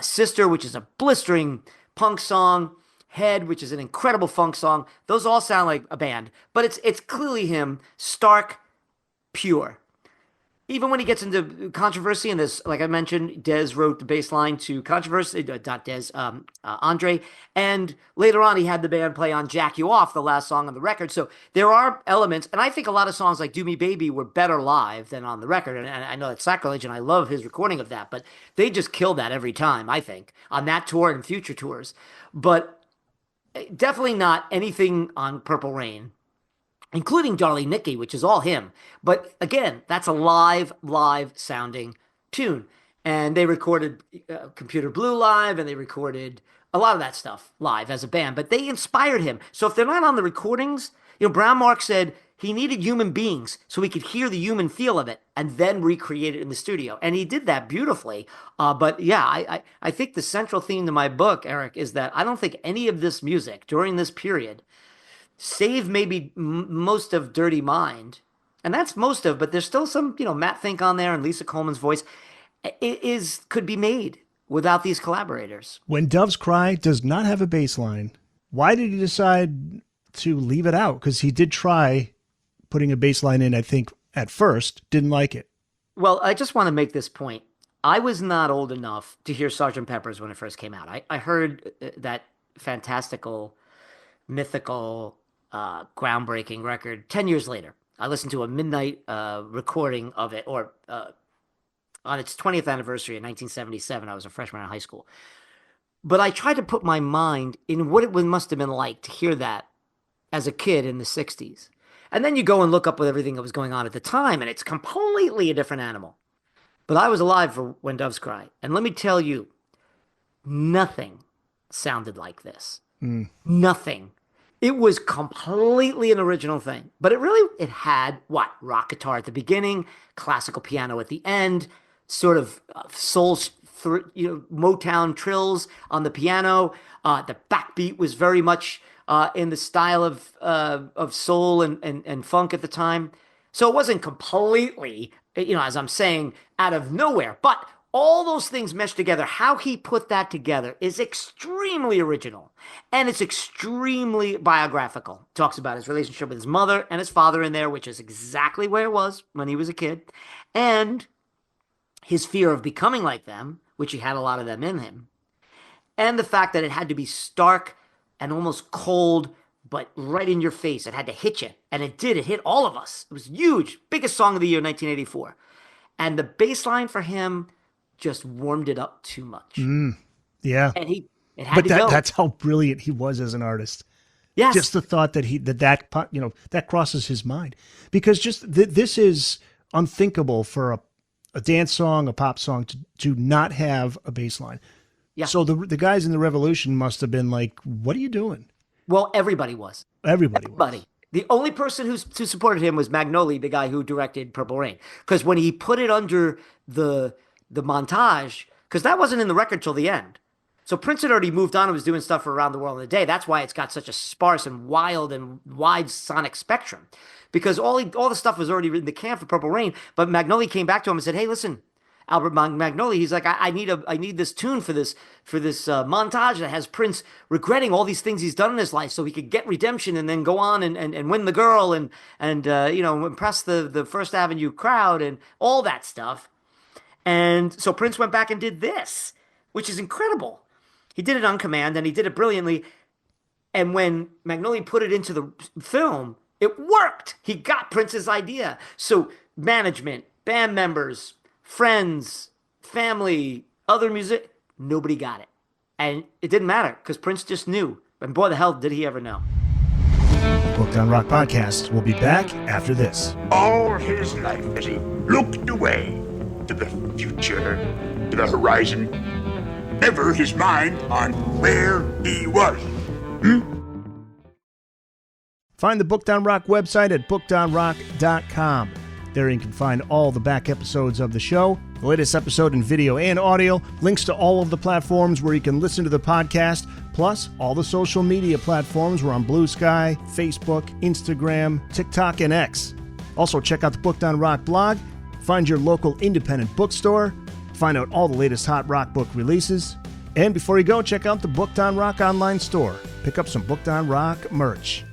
Sister, which is a blistering punk song. Head, which is an incredible funk song. Those all sound like a band, but it's clearly him, stark, pure. Even when he gets into controversy, and this, like I mentioned, Dez wrote the bass line to Controversy, not Dez, Andre, and later on he had the band play on Jack You Off, the last song on the record. So there are elements, and I think a lot of songs like Do Me Baby were better live than on the record, and I know that's sacrilege, and I love his recording of that, but they just killed that every time, I think, on that tour and future tours. But definitely not anything on Purple Rain, including Darling Nikki, which is all him. But again, that's a live sounding tune. And they recorded Computer Blue live, and they recorded a lot of that stuff live as a band. But they inspired him. So if they're not on the recordings, Brown Mark said he needed human beings so he could hear the human feel of it and then recreate it in the studio. And he did that beautifully. But yeah, I think the central theme to my book, Eric, is that I don't think any of this music during this period, save maybe most of Dirty Mind, and that's most of, but there's still some, Matt Fink on there and Lisa Coleman's voice, could be made without these collaborators. When Doves Cry does not have a bass line, why did he decide to leave it out? Because he did try putting a bass line in, I think, at first, didn't like it. Well, I just want to make this point. I was not old enough to hear Sgt. Pepper's when it first came out. I heard that fantastical, mythical, groundbreaking record 10 years later. I listened to a midnight recording of it, or on its 20th anniversary in 1977. I was a freshman in high school. But I tried to put my mind in what it must have been like to hear that as a kid in the 60s. And then you go and look up with everything that was going on at the time, and it's completely a different animal. But I was alive for When Doves Cry. And let me tell you, nothing sounded like this. Nothing. It was completely an original thing. But it had what? Rock guitar at the beginning, classical piano at the end, sort of soul, Motown trills on the piano. The backbeat was very much in the style of soul and funk at the time. So it wasn't completely, as I'm saying, out of nowhere. But all those things meshed together. How he put that together is extremely original. And it's extremely biographical. Talks about his relationship with his mother and his father in there, which is exactly where it was when he was a kid. And his fear of becoming like them, which he had a lot of them in him. And the fact that it had to be stark and almost cold, but right in your face. It had to hit you. And it did. It hit all of us. It was huge. Biggest song of the year, 1984. And the bass line for him just warmed it up too much. Yeah. And it had to go. That's how brilliant he was as an artist. Yes. Just the thought that that crosses his mind, because just this is unthinkable for a dance song, a pop song to not have a bass line. Yeah. So the guys in the Revolution must have been like, what are you doing? Well, everybody was. Everybody was. The only person who supported him was Magnoli, the guy who directed Purple Rain. Because when he put it under the montage, because that wasn't in the record till the end. So Prince had already moved on and was doing stuff for Around the World in a Day. That's why it's got such a sparse and wild and wide sonic spectrum. Because all the stuff was already in the can for Purple Rain. But Magnoli came back to him and said, hey, listen, Albert Magnoli, he's like, I need this tune for this montage that has Prince regretting all these things he's done in his life, so he could get redemption and then go on and win the girl and impress the First Avenue crowd and all that stuff. And so Prince went back and did this, which is incredible. He did it on command and he did it brilliantly. And when Magnoli put it into the film, it worked. He got Prince's idea. So management, band members, friends, family, other music, nobody got it. And it didn't matter because Prince just knew. And boy, the hell did he ever know. The Booked on Rock podcast will be back after this. All his life as he looked away to the future, to the horizon. Never his mind on where he was. Find the Booked on Rock website at bookedonrock.com. There you can find all the back episodes of the show, the latest episode in video and audio, links to all of the platforms where you can listen to the podcast, plus all the social media platforms. We're on Blue Sky, Facebook, Instagram, TikTok, and X. Also, check out the Booked on Rock blog, find your local independent bookstore, find out all the latest hot rock book releases, and before you go, check out the Booked on Rock online store. Pick up some Booked on Rock merch.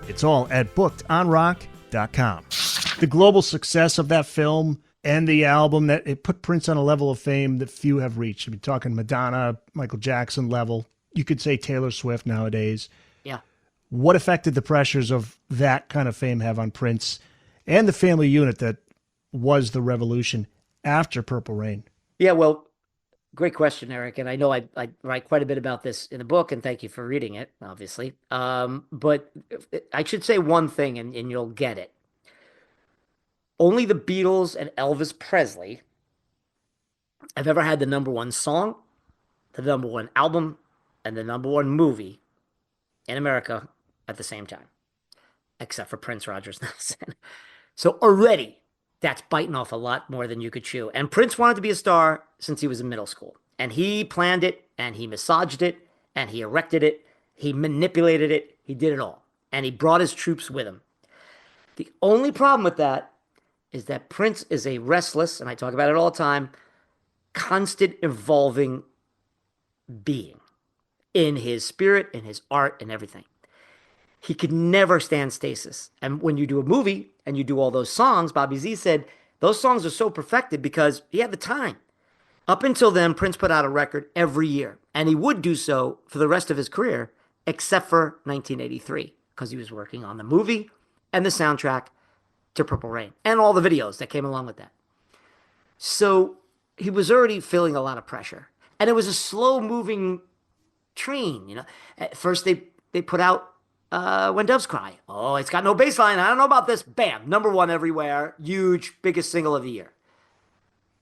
It's all at bookedonrock.com. The global success of that film and the album, that it put Prince on a level of fame that few have reached. I mean, talking Madonna, Michael Jackson level. You could say Taylor Swift nowadays. Yeah. What effect did the pressures of that kind of fame have on Prince and the family unit that was the Revolution after Purple Rain? Yeah, well, great question, Eric. And I know I write quite a bit about this in the book, and thank you for reading it, obviously. But I should say one thing, and you'll get it. Only the Beatles and Elvis Presley have ever had the number one song, the number one album, and the number one movie in America at the same time, except for Prince Rogers Nelson. So already, that's biting off a lot more than you could chew. And Prince wanted to be a star since he was in middle school. And he planned it, and he massaged it, and he erected it, he manipulated it, he did it all. And he brought his troops with him. The only problem with that is that Prince is a restless, and I talk about it all the time, constant evolving being in his spirit, in his art, and everything. He could never stand stasis. And when you do a movie and you do all those songs, Bobby Z said, those songs are so perfected because he had the time. Up until then, Prince put out a record every year, and he would do so for the rest of his career, except for 1983, because he was working on the movie and the soundtrack to Purple Rain, and all the videos that came along with that. So he was already feeling a lot of pressure. And it was a slow-moving train, you know. At first, they put out When Doves Cry. Oh, it's got no bass line. I don't know about this. Bam, number one everywhere. Huge, biggest single of the year.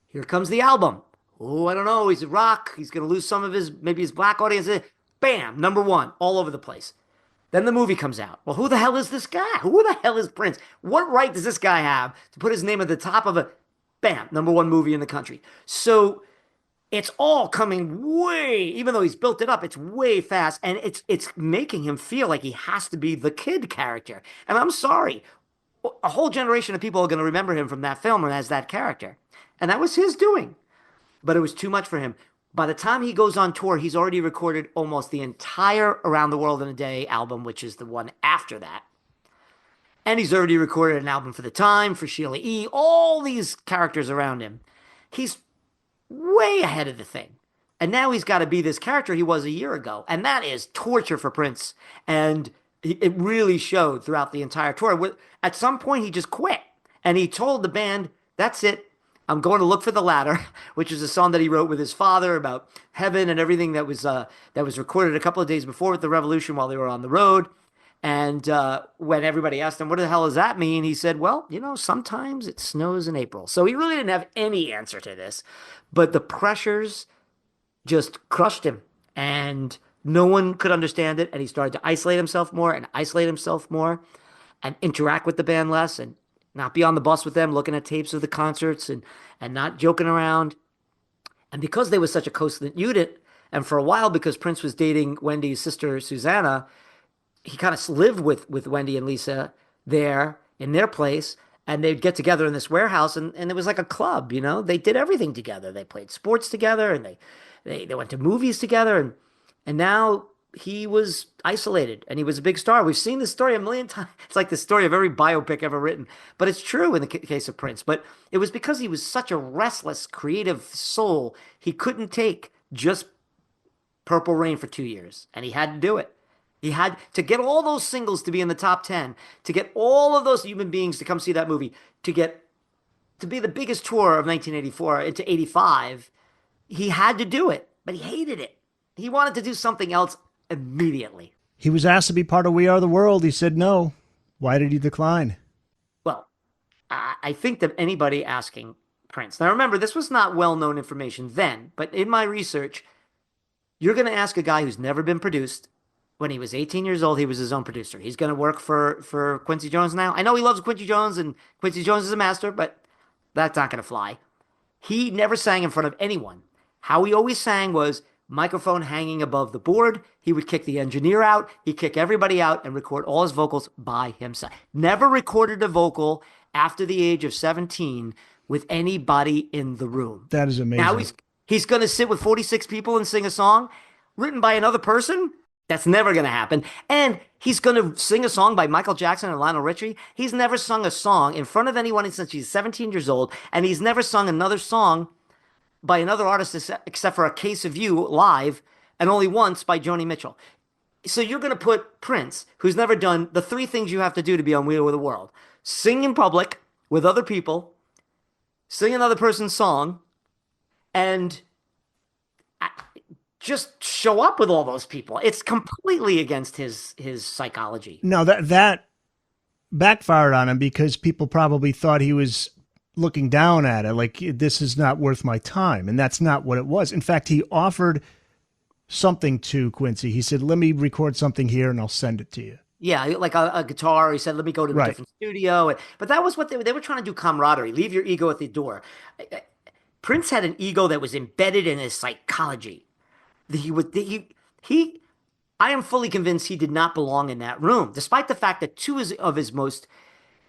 Here comes the album. Oh, I don't know. He's a rock. He's going to lose some of maybe his black audience. Bam, number one, all over the place. Then the movie comes out. Well, who the hell is this guy? Who the hell is Prince? What right does this guy have to put his name at the top of bam, number one movie in the country? So it's all coming way, even though he's built it up, it's way fast. And it's making him feel like he has to be the kid character. And I'm sorry, a whole generation of people are going to remember him from that film as that character. And that was his doing. But it was too much for him. By the time he goes on tour, he's already recorded almost the entire Around the World in a Day album, which is the one after that. And he's already recorded an album for The Time, for Sheila E., all these characters around him. He's way ahead of the thing. And now he's got to be this character he was a year ago. And that is torture for Prince. And it really showed throughout the entire tour. At some point, he just quit. And he told the band, that's it. I'm going to look for the ladder, which is a song that he wrote with his father about heaven and everything that was recorded a couple of days before with the Revolution while they were on the road. And when everybody asked him, what the hell does that mean? He said, well, you know, sometimes it snows in April. So he really didn't have any answer to this. But the pressures just crushed him. And no one could understand it. And he started to isolate himself more and interact with the band less and not be on the bus with them, looking at tapes of the concerts and not joking around. And because they were such a close-knit unit, and for a while, because Prince was dating Wendy's sister, Susanna, he kind of lived with Wendy and Lisa there in their place, and they'd get together in this warehouse, and it was like a club, you know? They did everything together. They played sports together, and they went to movies together, and now he was isolated and he was a big star. We've seen this story a million times. It's like the story of every biopic ever written, but it's true in the case of Prince. But it was because he was such a restless, creative soul. He couldn't take just Purple Rain for 2 years, and he had to do it. He had to get all those singles to be in the top 10, to get all of those human beings to come see that movie, to be the biggest tour of 1984 into 85. He had to do it, but he hated it. He wanted to do something else immediately. He was asked to be part of We Are the World. He said no. Why did he decline? Well, I think that anybody asking Prince. Now remember, this was not well-known information then, but in my research, you're going to ask a guy who's never been produced. When he was 18 years old, he was his own producer. He's going to work for Quincy Jones now. I know he loves Quincy Jones, and Quincy Jones is a master, but that's not going to fly. He never sang in front of anyone. How he always sang was microphone hanging above the board. He would kick the engineer out. He'd kick everybody out and record all his vocals by himself. Never recorded a vocal after the age of 17 with anybody in the room. That is amazing. Now he's going to sit with 46 people and sing a song written by another person? That's never going to happen. And he's going to sing a song by Michael Jackson and Lionel Richie. He's never sung a song in front of anyone since he's 17 years old, and he's never sung another song by another artist except for A Case of You live, and only once by Joni Mitchell. So you're going to put Prince, who's never done the three things you have to do to be on Wheel of the World: sing in public with other people, sing another person's song, and just show up with all those people. It's completely against his psychology. No, that backfired on him because people probably thought he was looking down at it, like, this is not worth my time. And that's not what it was. In fact, he offered something to Quincy. He said, let me record something here and I'll send it to you. Yeah, like a guitar. He said, let me go to a different studio. But that was what they were trying to do, camaraderie. Leave your ego at the door. Prince had an ego that was embedded in his psychology. I am fully convinced he did not belong in that room, despite the fact that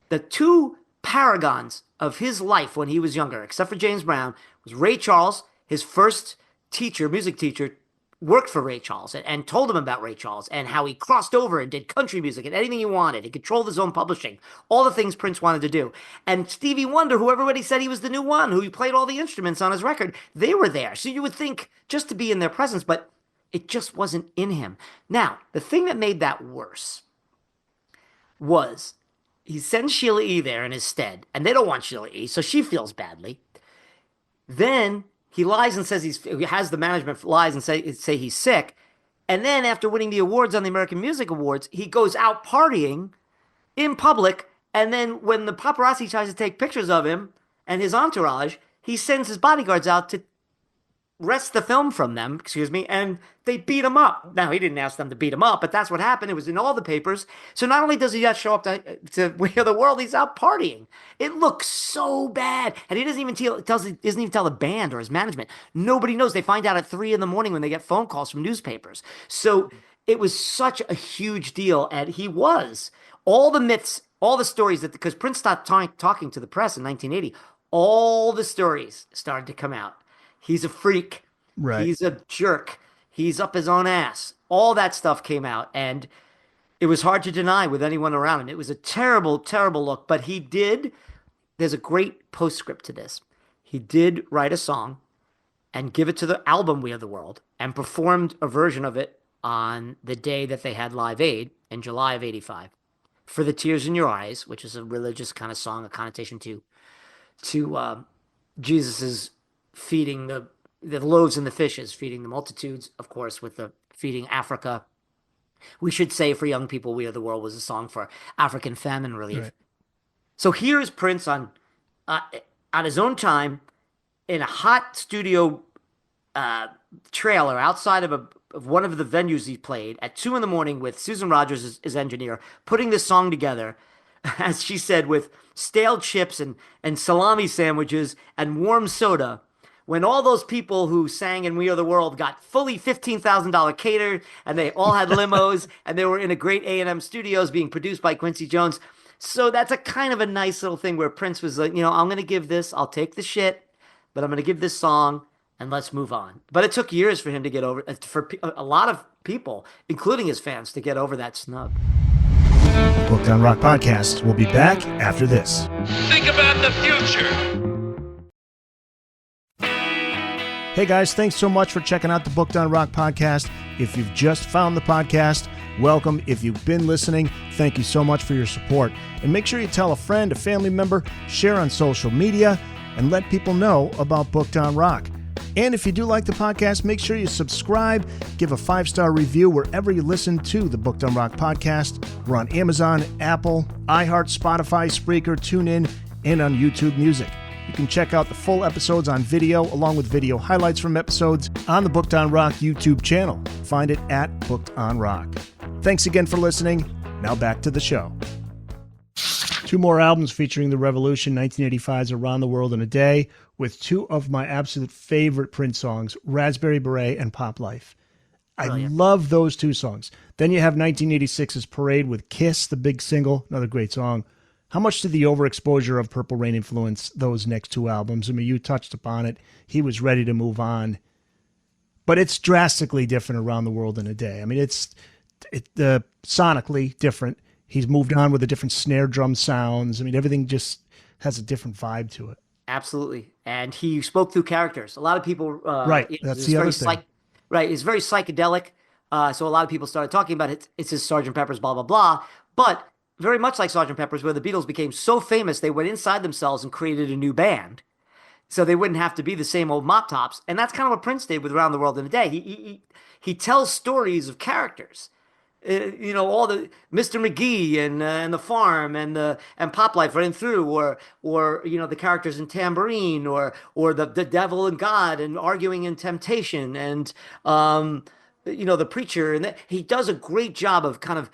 the two paragons of his life when he was younger, except for James Brown, was Ray Charles. His first teacher, music teacher, worked for Ray Charles and told him about Ray Charles and how he crossed over and did country music and anything he wanted. He controlled his own publishing, all the things Prince wanted to do. And Stevie Wonder, who everybody said he was the new one, who played all the instruments on his record, they were there. So you would think just to be in their presence, but it just wasn't in him. Now, the thing that made that worse was he sends Sheila E. there in his stead, and they don't want Sheila E., so she feels badly. Then he lies and says he has the management lies and say he's sick. And then after winning the awards on the American Music Awards, he goes out partying in public. And then when the paparazzi tries to take pictures of him and his entourage, he sends his bodyguards out to wrest the film from them, and they beat him up. Now, he didn't ask them to beat him up, but that's what happened. It was in all the papers. So not only does he not show up to Wheel of the World, he's out partying. It looks so bad. And he doesn't even tell the band or his management. Nobody knows. They find out at 3 a.m. when they get phone calls from newspapers. So it was such a huge deal. And he was. All the myths, all the stories, because Prince stopped talking to the press in 1980, all the stories started to come out. He's a freak. Right. He's a jerk. He's up his own ass. All that stuff came out, and it was hard to deny with anyone around him. It was a terrible, terrible look, but he did. There's a great postscript to this. He did write a song and give it to the album We Are the World and performed a version of it on the day that they had Live Aid in July of 85 for The Tears in Your Eyes, which is a religious kind of song, a connotation to Jesus's feeding the loaves and the fishes, feeding the multitudes, of course, with the feeding Africa. We should say for young people, We Are the World was a song for African famine relief. Right. So here is Prince on his own time in a hot studio trailer outside of one of the venues he played at 2 a.m. with Susan Rogers, his engineer, putting this song together, as she said, with stale chips and salami sandwiches and warm soda. When all those people who sang in We Are the World got fully $15,000 catered, and they all had limos, and they were in a great A&M studios being produced by Quincy Jones. So that's a kind of a nice little thing where Prince was like, I'm going to give this, I'll take the shit, but I'm going to give this song, and let's move on. But it took years for him to get over, for a lot of people, including his fans, to get over that snub. The Booked on Rock podcast will be back after this. Think about the future. Hey guys, thanks so much for checking out the Booked on Rock podcast. If you've just found the podcast, welcome. If you've been listening, thank you so much for your support. And make sure you tell a friend, a family member, share on social media, and let people know about Booked on Rock. And if you do like the podcast, make sure you subscribe, give a 5-star review wherever you listen to the Booked on Rock podcast. We're on Amazon, Apple, iHeart, Spotify, Spreaker, TuneIn, and on YouTube Music. You can check out the full episodes on video, along with video highlights from episodes, on the Booked on Rock YouTube channel. Find it at Booked on Rock. Thanks again for listening. Now back to the show. 2 more albums featuring the Revolution, 1985's Around the World in a Day, with 2 of my absolute favorite Prince songs, Raspberry Beret and Pop Life. I love those 2 songs. Then you have 1986's Parade with Kiss, the big single, another great song. How much did the overexposure of Purple Rain influence those next 2 albums? I mean, you touched upon it. He was ready to move on. But it's drastically different Around the World in a Day. I mean, it's sonically different. He's moved on with the different snare drum sounds. I mean, everything just has a different vibe to it. Absolutely. And he spoke through characters. A lot of people... right, that's the other thing. Right, it's very psychedelic. So a lot of people started talking about it. It's his Sgt. Pepper's blah, blah, blah. But very much like Sgt. Pepper's, where the Beatles became so famous, they went inside themselves and created a new band. So they wouldn't have to be the same old mop tops. And that's kind of what Prince did with Around the World in a Day. He tells stories of characters. All the Mr. McGee and the farm and Pop Life running through, or the characters in Tambourine, or the devil and God and arguing in Temptation, and the preacher, and he does a great job of kind of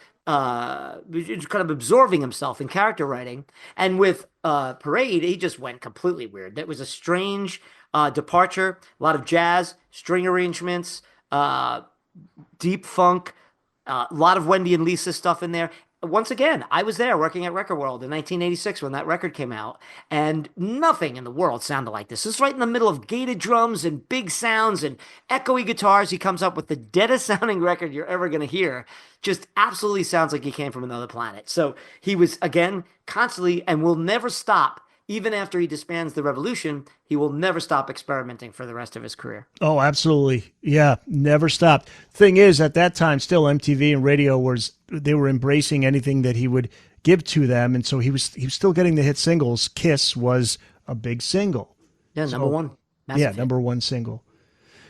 absorbing himself in character writing. And with Parade, he just went completely weird. That was a strange departure. A lot of jazz, string arrangements, deep funk. A lot of Wendy and Lisa stuff in there. Once again, I was there working at Record World in 1986 when that record came out, and nothing in the world sounded like this. This is right in the middle of gated drums and big sounds and echoey guitars. He comes up with the deadest sounding record you're ever going to hear. Just absolutely sounds like he came from another planet. So he was, again, constantly, and will never stop. Even after he disbands the Revolution, he will never stop experimenting for the rest of his career. Oh, absolutely. Yeah, never stopped. Thing is, at that time, still MTV and radio they were embracing anything that he would give to them, and so he was still getting the hit singles. Kiss was a big single. Yeah, number one. Massive hit. Number 1 single.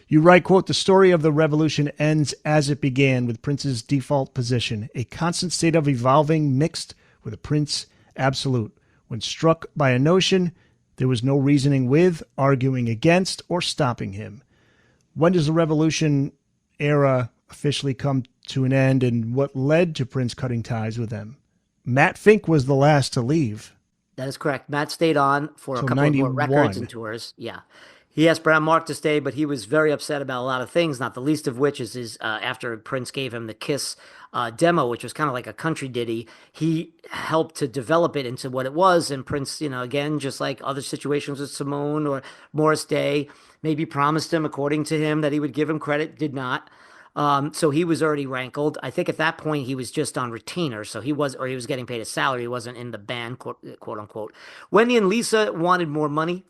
You write, quote, "The story of the revolution ends as it began, with Prince's default position, a constant state of evolving mixed with a Prince absolute. When struck by a notion, there was no reasoning with, arguing against, or stopping him." When does the Revolution era officially come to an end, and what led to Prince cutting ties with them? Matt Fink was the last to leave. That is correct. Matt stayed on for a couple 91. of more records and tours. Yeah. He asked Brown Mark to stay, but he was very upset about a lot of things, not the least of which is his after Prince gave him the Kiss demo, which was kind of like a country ditty. He helped to develop it into what it was, and Prince, again, just like other situations with Simone or Morris Day, maybe promised him, according to him, that he would give him credit, did not. So he was already rankled. I think at that point he was just on retainer, so he was getting paid a salary. He wasn't in the band, quote unquote. Wendy and Lisa wanted more money.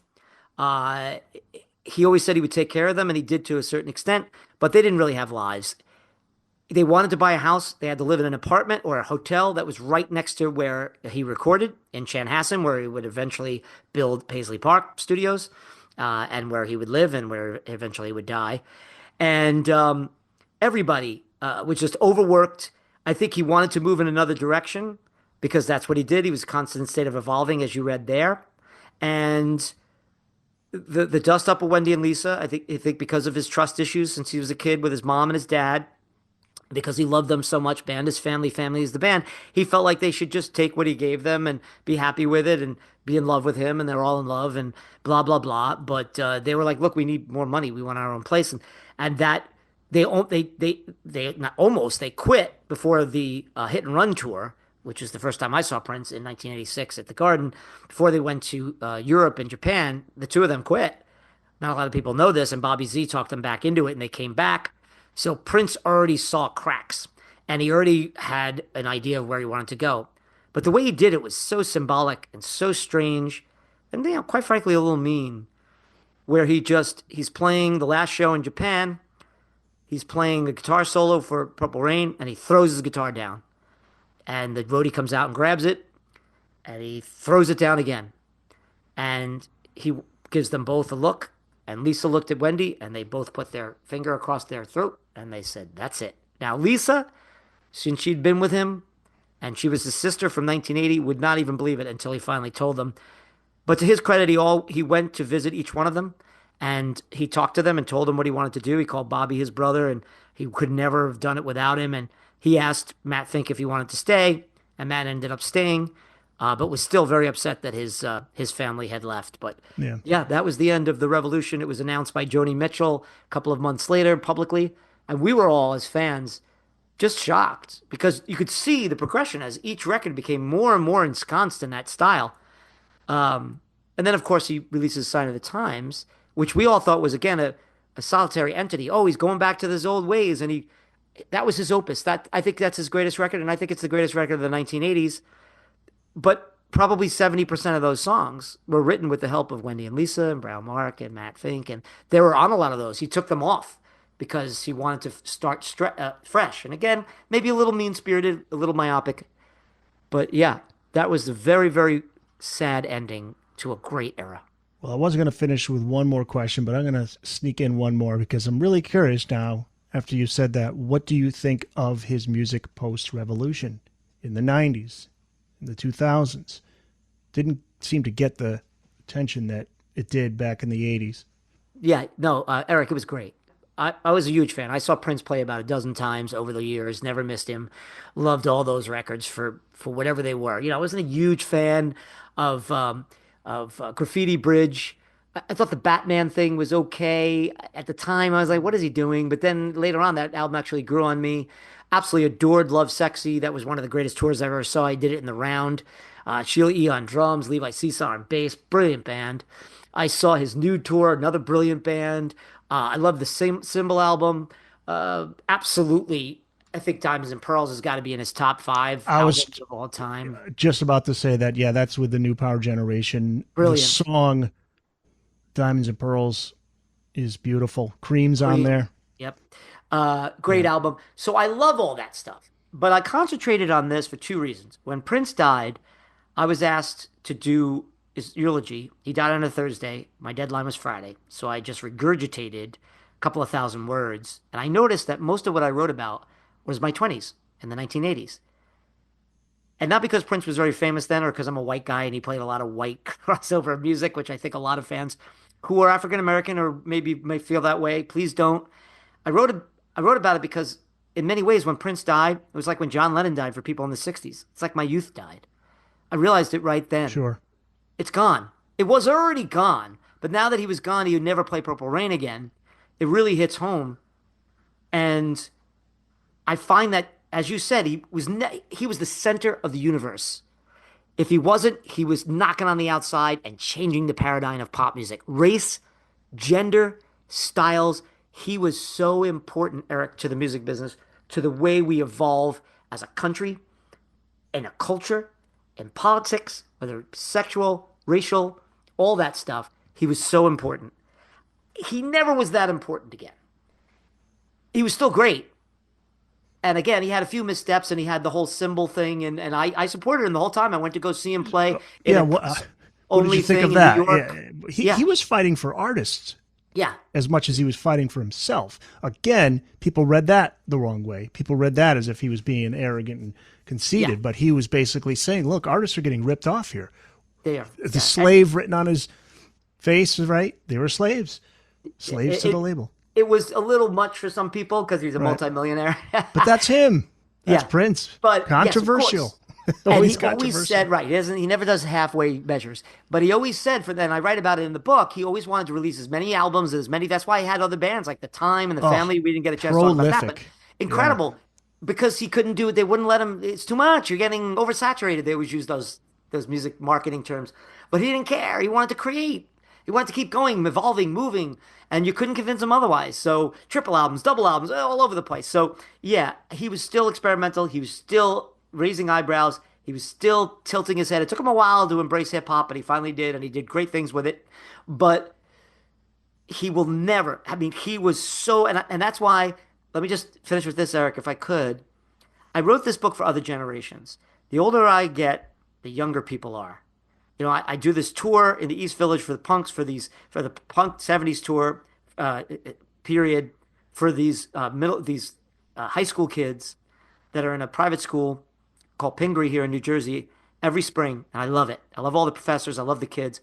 He always said he would take care of them, and he did to a certain extent, but they didn't really have lives. They wanted to buy a house. They had to live in an apartment or a hotel that was right next to where he recorded in Chanhassen, where he would eventually build Paisley Park Studios, and where he would live and where eventually he would die. And everybody was just overworked. I think he wanted to move in another direction because that's what he did. He was a constant state of evolving, as you read there. And the dust up of Wendy and Lisa, I think because of his trust issues since he was a kid with his mom and his dad, because he loved them so much, band is family, family is the band, he felt like they should just take what he gave them and be happy with it and be in love with him, and they're all in love and blah, blah, blah. But they were like, look, we need more money. We want our own place. And that they quit before the Hit and Run tour, which is the first time I saw Prince in 1986 at the Garden. Before they went to Europe and Japan, the two of them quit. Not a lot of people know this, and Bobby Z talked them back into it, and they came back. So Prince already saw cracks, and he already had an idea of where he wanted to go. But the way he did it was so symbolic and so strange, and quite frankly, a little mean, where he's playing the last show in Japan, he's playing a guitar solo for Purple Rain, and he throws his guitar down. And the roadie comes out and grabs it, and he throws it down again. And he gives them both a look, and Lisa looked at Wendy, and they both put their finger across their throat, and they said, that's it. Now, Lisa, since she'd been with him, and she was his sister from 1980, would not even believe it until he finally told them. But to his credit, he went to visit each one of them, and he talked to them and told them what he wanted to do. He called Bobby his brother, and he could never have done it without him. And he asked Matt Fink if he wanted to stay, and Matt ended up staying, but was still very upset that his family had left. But yeah, that was the end of the revolution. It was announced by Joni Mitchell a couple of months later publicly, and we were all as fans just shocked because you could see the progression as each record became more and more ensconced in that style. And then, of course, he releases Sign of the Times, which we all thought was, again, a solitary entity. Oh, he's going back to his old ways. And that was his opus. I think that's his greatest record. And I think it's the greatest record of the 1980s. But probably 70% of those songs were written with the help of Wendy and Lisa and Brown Mark and Matt Fink. And they were on a lot of those. He took them off because he wanted to start fresh. And again, maybe a little mean-spirited, a little myopic. But yeah, that was the very, very sad ending to a great era. Well, I wasn't going to finish with one more question, but I'm going to sneak in one more because I'm really curious now, after you said that, what do you think of his music post-revolution in the 90s, in the 2000s? Didn't seem to get the attention that it did back in the 80s. Yeah, no, Eric, it was great. I was a huge fan. I saw Prince play about a dozen times over the years, never missed him. Loved all those records for whatever they were. I wasn't a huge fan of Graffiti Bridge. I thought the Batman thing was okay. At the time, I was like, what is he doing? But then later on, that album actually grew on me. Absolutely adored Love Sexy. That was one of the greatest tours I ever saw. I did it in the round. Sheila E. on drums, Levi Seesaw on bass. Brilliant band. I saw his Nude tour, another brilliant band. I love the Symbol album. Absolutely. I think Diamonds and Pearls has got to be in his top 5 albums of all time. Just about to say that, yeah, that's with the New Power Generation. Brilliant. The song Diamonds and Pearls is beautiful. Cream's on there. Yep. Great album. So I love all that stuff. But I concentrated on this for 2 reasons. When Prince died, I was asked to do his eulogy. He died on a Thursday. My deadline was Friday. So I just regurgitated a couple of thousand words. And I noticed that most of what I wrote about was my 20s in the 1980s. And not because Prince was very famous then or because I'm a white guy and he played a lot of white crossover music, which I think a lot of fans who are African-American or maybe may feel that way, please don't. I wrote about it because in many ways when Prince died, it was like when John Lennon died for people in the 60s. It's like my youth died. I realized it right then. Sure. It's gone. It was already gone. But now that he was gone, he would never play Purple Rain again. It really hits home. And I find that, as you said, he was the center of the universe. If he wasn't, he was knocking on the outside and changing the paradigm of pop music. Race, gender, styles. He was so important, Eric, to the music business, to the way we evolve as a country, and a culture, and politics, whether sexual, racial, all that stuff. He was so important. He never was that important again. He was still great. And again, he had a few missteps, and he had the whole symbol thing, and I supported him the whole time. I went to go see him play. What did you think of that? Yeah. He was fighting for artists. Yeah. As much as he was fighting for himself. Again, people read that the wrong way. People read that as if he was being arrogant and conceited, but he was basically saying, look, artists are getting ripped off here. They are. The slave written on his face, right? They were slaves. Slaves to the label. It was a little much for some people because he's a multimillionaire. But that's him. That's Prince. But controversial. Yes, and he always said, right, he never does halfway measures. But he always said, and I write about it in the book, he always wanted to release as many albums, that's why he had other bands like The Time and The Family. We didn't get a chance to talk about that. But incredible. Because he couldn't do it. They wouldn't let him. It's too much. You're getting oversaturated. They always use those music marketing terms. But he didn't care. He wanted to create. He wanted to keep going, evolving, moving. And you couldn't convince him otherwise. So triple albums, double albums, all over the place. So yeah, he was still experimental. He was still raising eyebrows. He was still tilting his head. It took him a while to embrace hip hop, but he finally did, and he did great things with it. But he will never, he was so, and that's why, let me just finish with this, Eric, if I could. I wrote this book for other generations. The older I get, the younger people are. I do this tour in the East Village for the punks, for the punk 70s tour period for these high school kids that are in a private school called Pingree here in New Jersey every spring. And I love it. I love all the professors. I love the kids.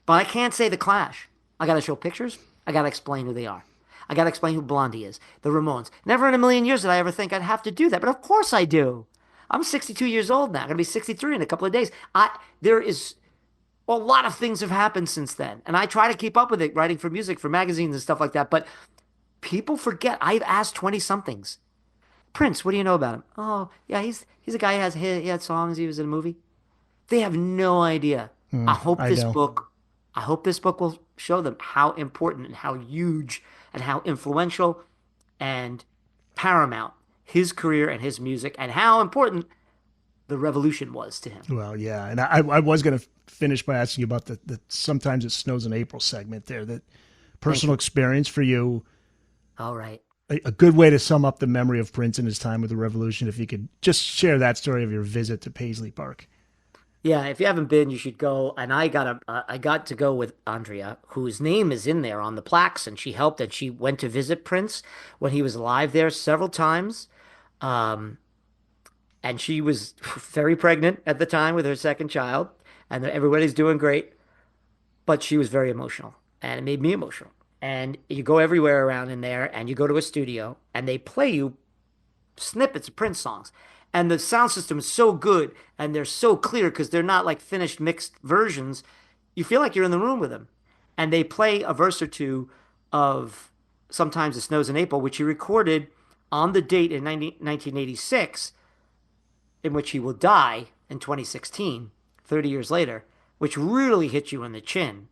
But I can't say the Clash. I got to show pictures. I got to explain who they are. I got to explain who Blondie is, the Ramones. Never in a million years did I ever think I'd have to do that, but of course I do. I'm 62 years old now. I'm going to be 63 in a couple of days. There is a lot of things have happened since then, and I try to keep up with it, writing for music, for magazines and stuff like that. But people forget. I've asked 20 somethings. Prince, what do you know about him? Oh, yeah, he's a guy who he had songs. He was in a movie. They have no idea. I hope I this know. book, I hope this book will show them how important and how huge and how influential and paramount his career and his music, and how important the revolution was to him. Well, yeah, and I was going to finish by asking you about the Sometimes It Snows in April segment there. That personal experience for you. All right. A good way to sum up the memory of Prince and his time with the Revolution, if you could just share that story of your visit to Paisley Park. Yeah, if you haven't been, you should go. And I got to go with Andrea, whose name is in there on the plaques, and she helped. And she went to visit Prince when he was alive there several times. And she was very pregnant at the time with her second child, and everybody's doing great. But she was very emotional, and it made me emotional. And you go everywhere around in there, and you go to a studio, and they play you snippets of Prince songs. And the sound system is so good, and they're so clear because they're not like finished mixed versions. You feel like you're in the room with them. And they play a verse or two of Sometimes It Snows in April, which he recorded on the date in 1986, in which he will die in 2016, 30 years later, which really hit you in the chin.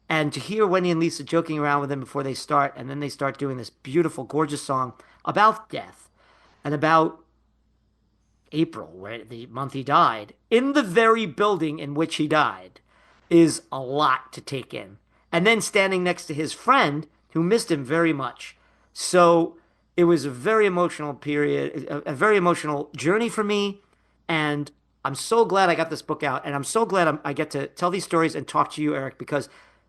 And to hear Wendy and Lisa joking around with him before they start, and then they start doing this beautiful, gorgeous song about death and about April, where the month he died, in the very building in which he died, is a lot to take in. And then standing next to his friend, who missed him very much. So it was a very emotional period, a very emotional journey for me. And I'm so glad I got this book out. And I'm so glad I get to tell these stories and talk to you, Eric, because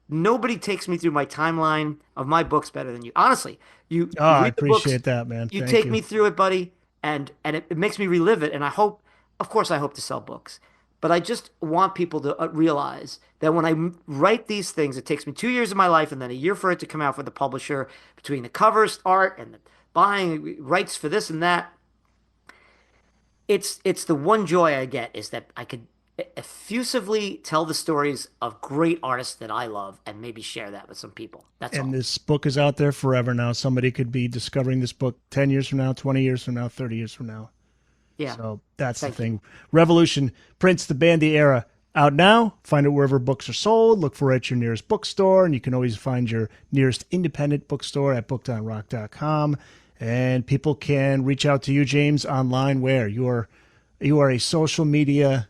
nobody takes me through my timeline of my books better than you. Honestly, you I read the books, appreciate that, man. You Thank take you. me through it, buddy, and it makes me relive it. And I hope, of course, I hope to sell books. But I just want people to realize that when I write these things, it takes me 2 years of my life and then a year for it to come out with the publisher, between the covers, art, and the buying rights for this and that. It's the one joy I get is that I could effusively tell the stories of great artists that I love and maybe share that with some people. That's all. And this book is out there forever now. Somebody could be discovering this book 10 years from now, 20 years from now, 30 years from now. Yeah. So that's Thank the thing. Revolution, Prince, the band, the era, out now. Find it wherever books are sold. Look for it at your nearest bookstore. And you can always find your nearest independent bookstore at bookedonrock.com. And people can reach out to you, James, online where? You are a social media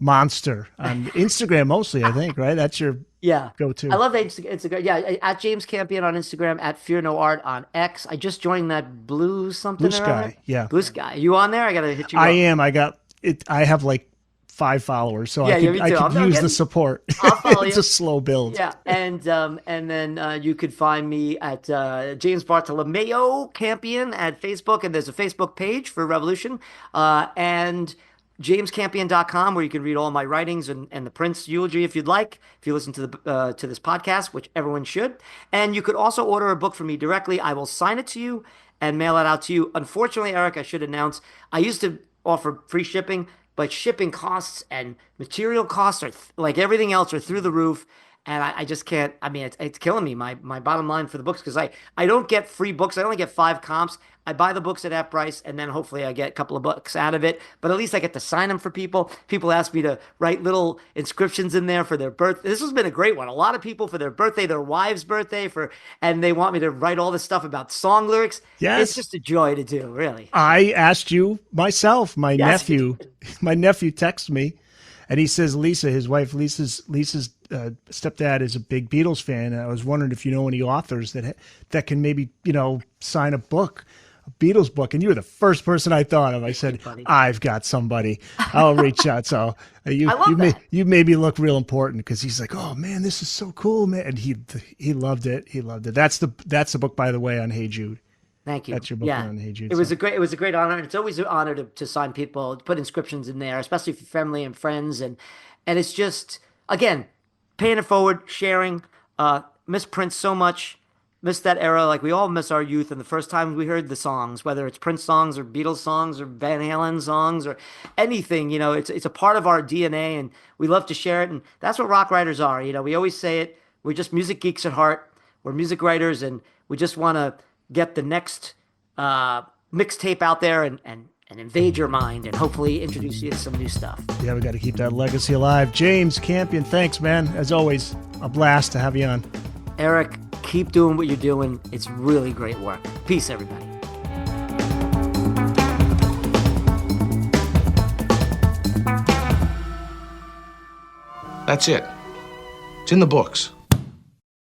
monster on Instagram mostly, I think, right? That's your go-to. I love that Instagram. Yeah, at James Campion on Instagram, at Fear No Art on X. I just joined that Blue something. Blue Sky, yeah. Blue Sky. You on there? I gotta hit you I up. am. I got it. I have like 5 followers, so Yeah, I me could too. use the support. I'll follow It's you. a slow build. Yeah, and then you could find me at James Bartolomeo Campion at Facebook, and there's a Facebook page for Revolution, and jamescampion.com, where you can read all my writings and the Prince eulogy if you'd like, if you listen to to this podcast, which everyone should. And you could also order a book from me directly. I will sign it to you and mail it out to you. Unfortunately, Eric, I should announce, I used to offer free shipping, but shipping costs and material costs are like everything else are through the roof. And I just can't. I mean, it's killing me, my bottom line for the books, because I don't get free books. I only get 5 comps. I buy the books at that price, and then hopefully I get a couple of bucks out of it. But at least I get to sign them for people. People ask me to write little inscriptions in there for their birthday. This has been a great one. A lot of people for their birthday, their wife's birthday, and they want me to write all this stuff about song lyrics. Yes. It's just a joy to do, really. I asked you myself. My Yes. nephew texted me, and he says Lisa's stepdad is a big Beatles fan. And I was wondering if you know any authors that can maybe sign a book. A Beatles book, and you were the first person I thought of. I said, I've got somebody. I'll reach out. So you made me look real important, because he's like, oh man, this is so cool, man. And he loved it. He loved it. That's the book, by the way, on Hey Jude. Thank you. That's your book on Hey Jude. It was a great honor. And it's always an honor to sign people, to put inscriptions in there, especially for family and friends. And it's just, again, paying it forward, sharing. Miss Prince so much. Miss that era. Like we all miss our youth and the first time we heard the songs, whether it's Prince songs or Beatles songs or Van Halen songs or anything. It's a part of our DNA, and we love to share it. And that's what rock writers are. We always say it. We're just music geeks at heart. We're music writers, and we just want to get the next mixtape out there and invade your mind and hopefully introduce you to some new stuff. Yeah, we got to keep that legacy alive. James Campion, thanks, man. As always, a blast to have you on. Eric, keep doing what you're doing. It's really great work. Peace, everybody. That's it. It's in the books.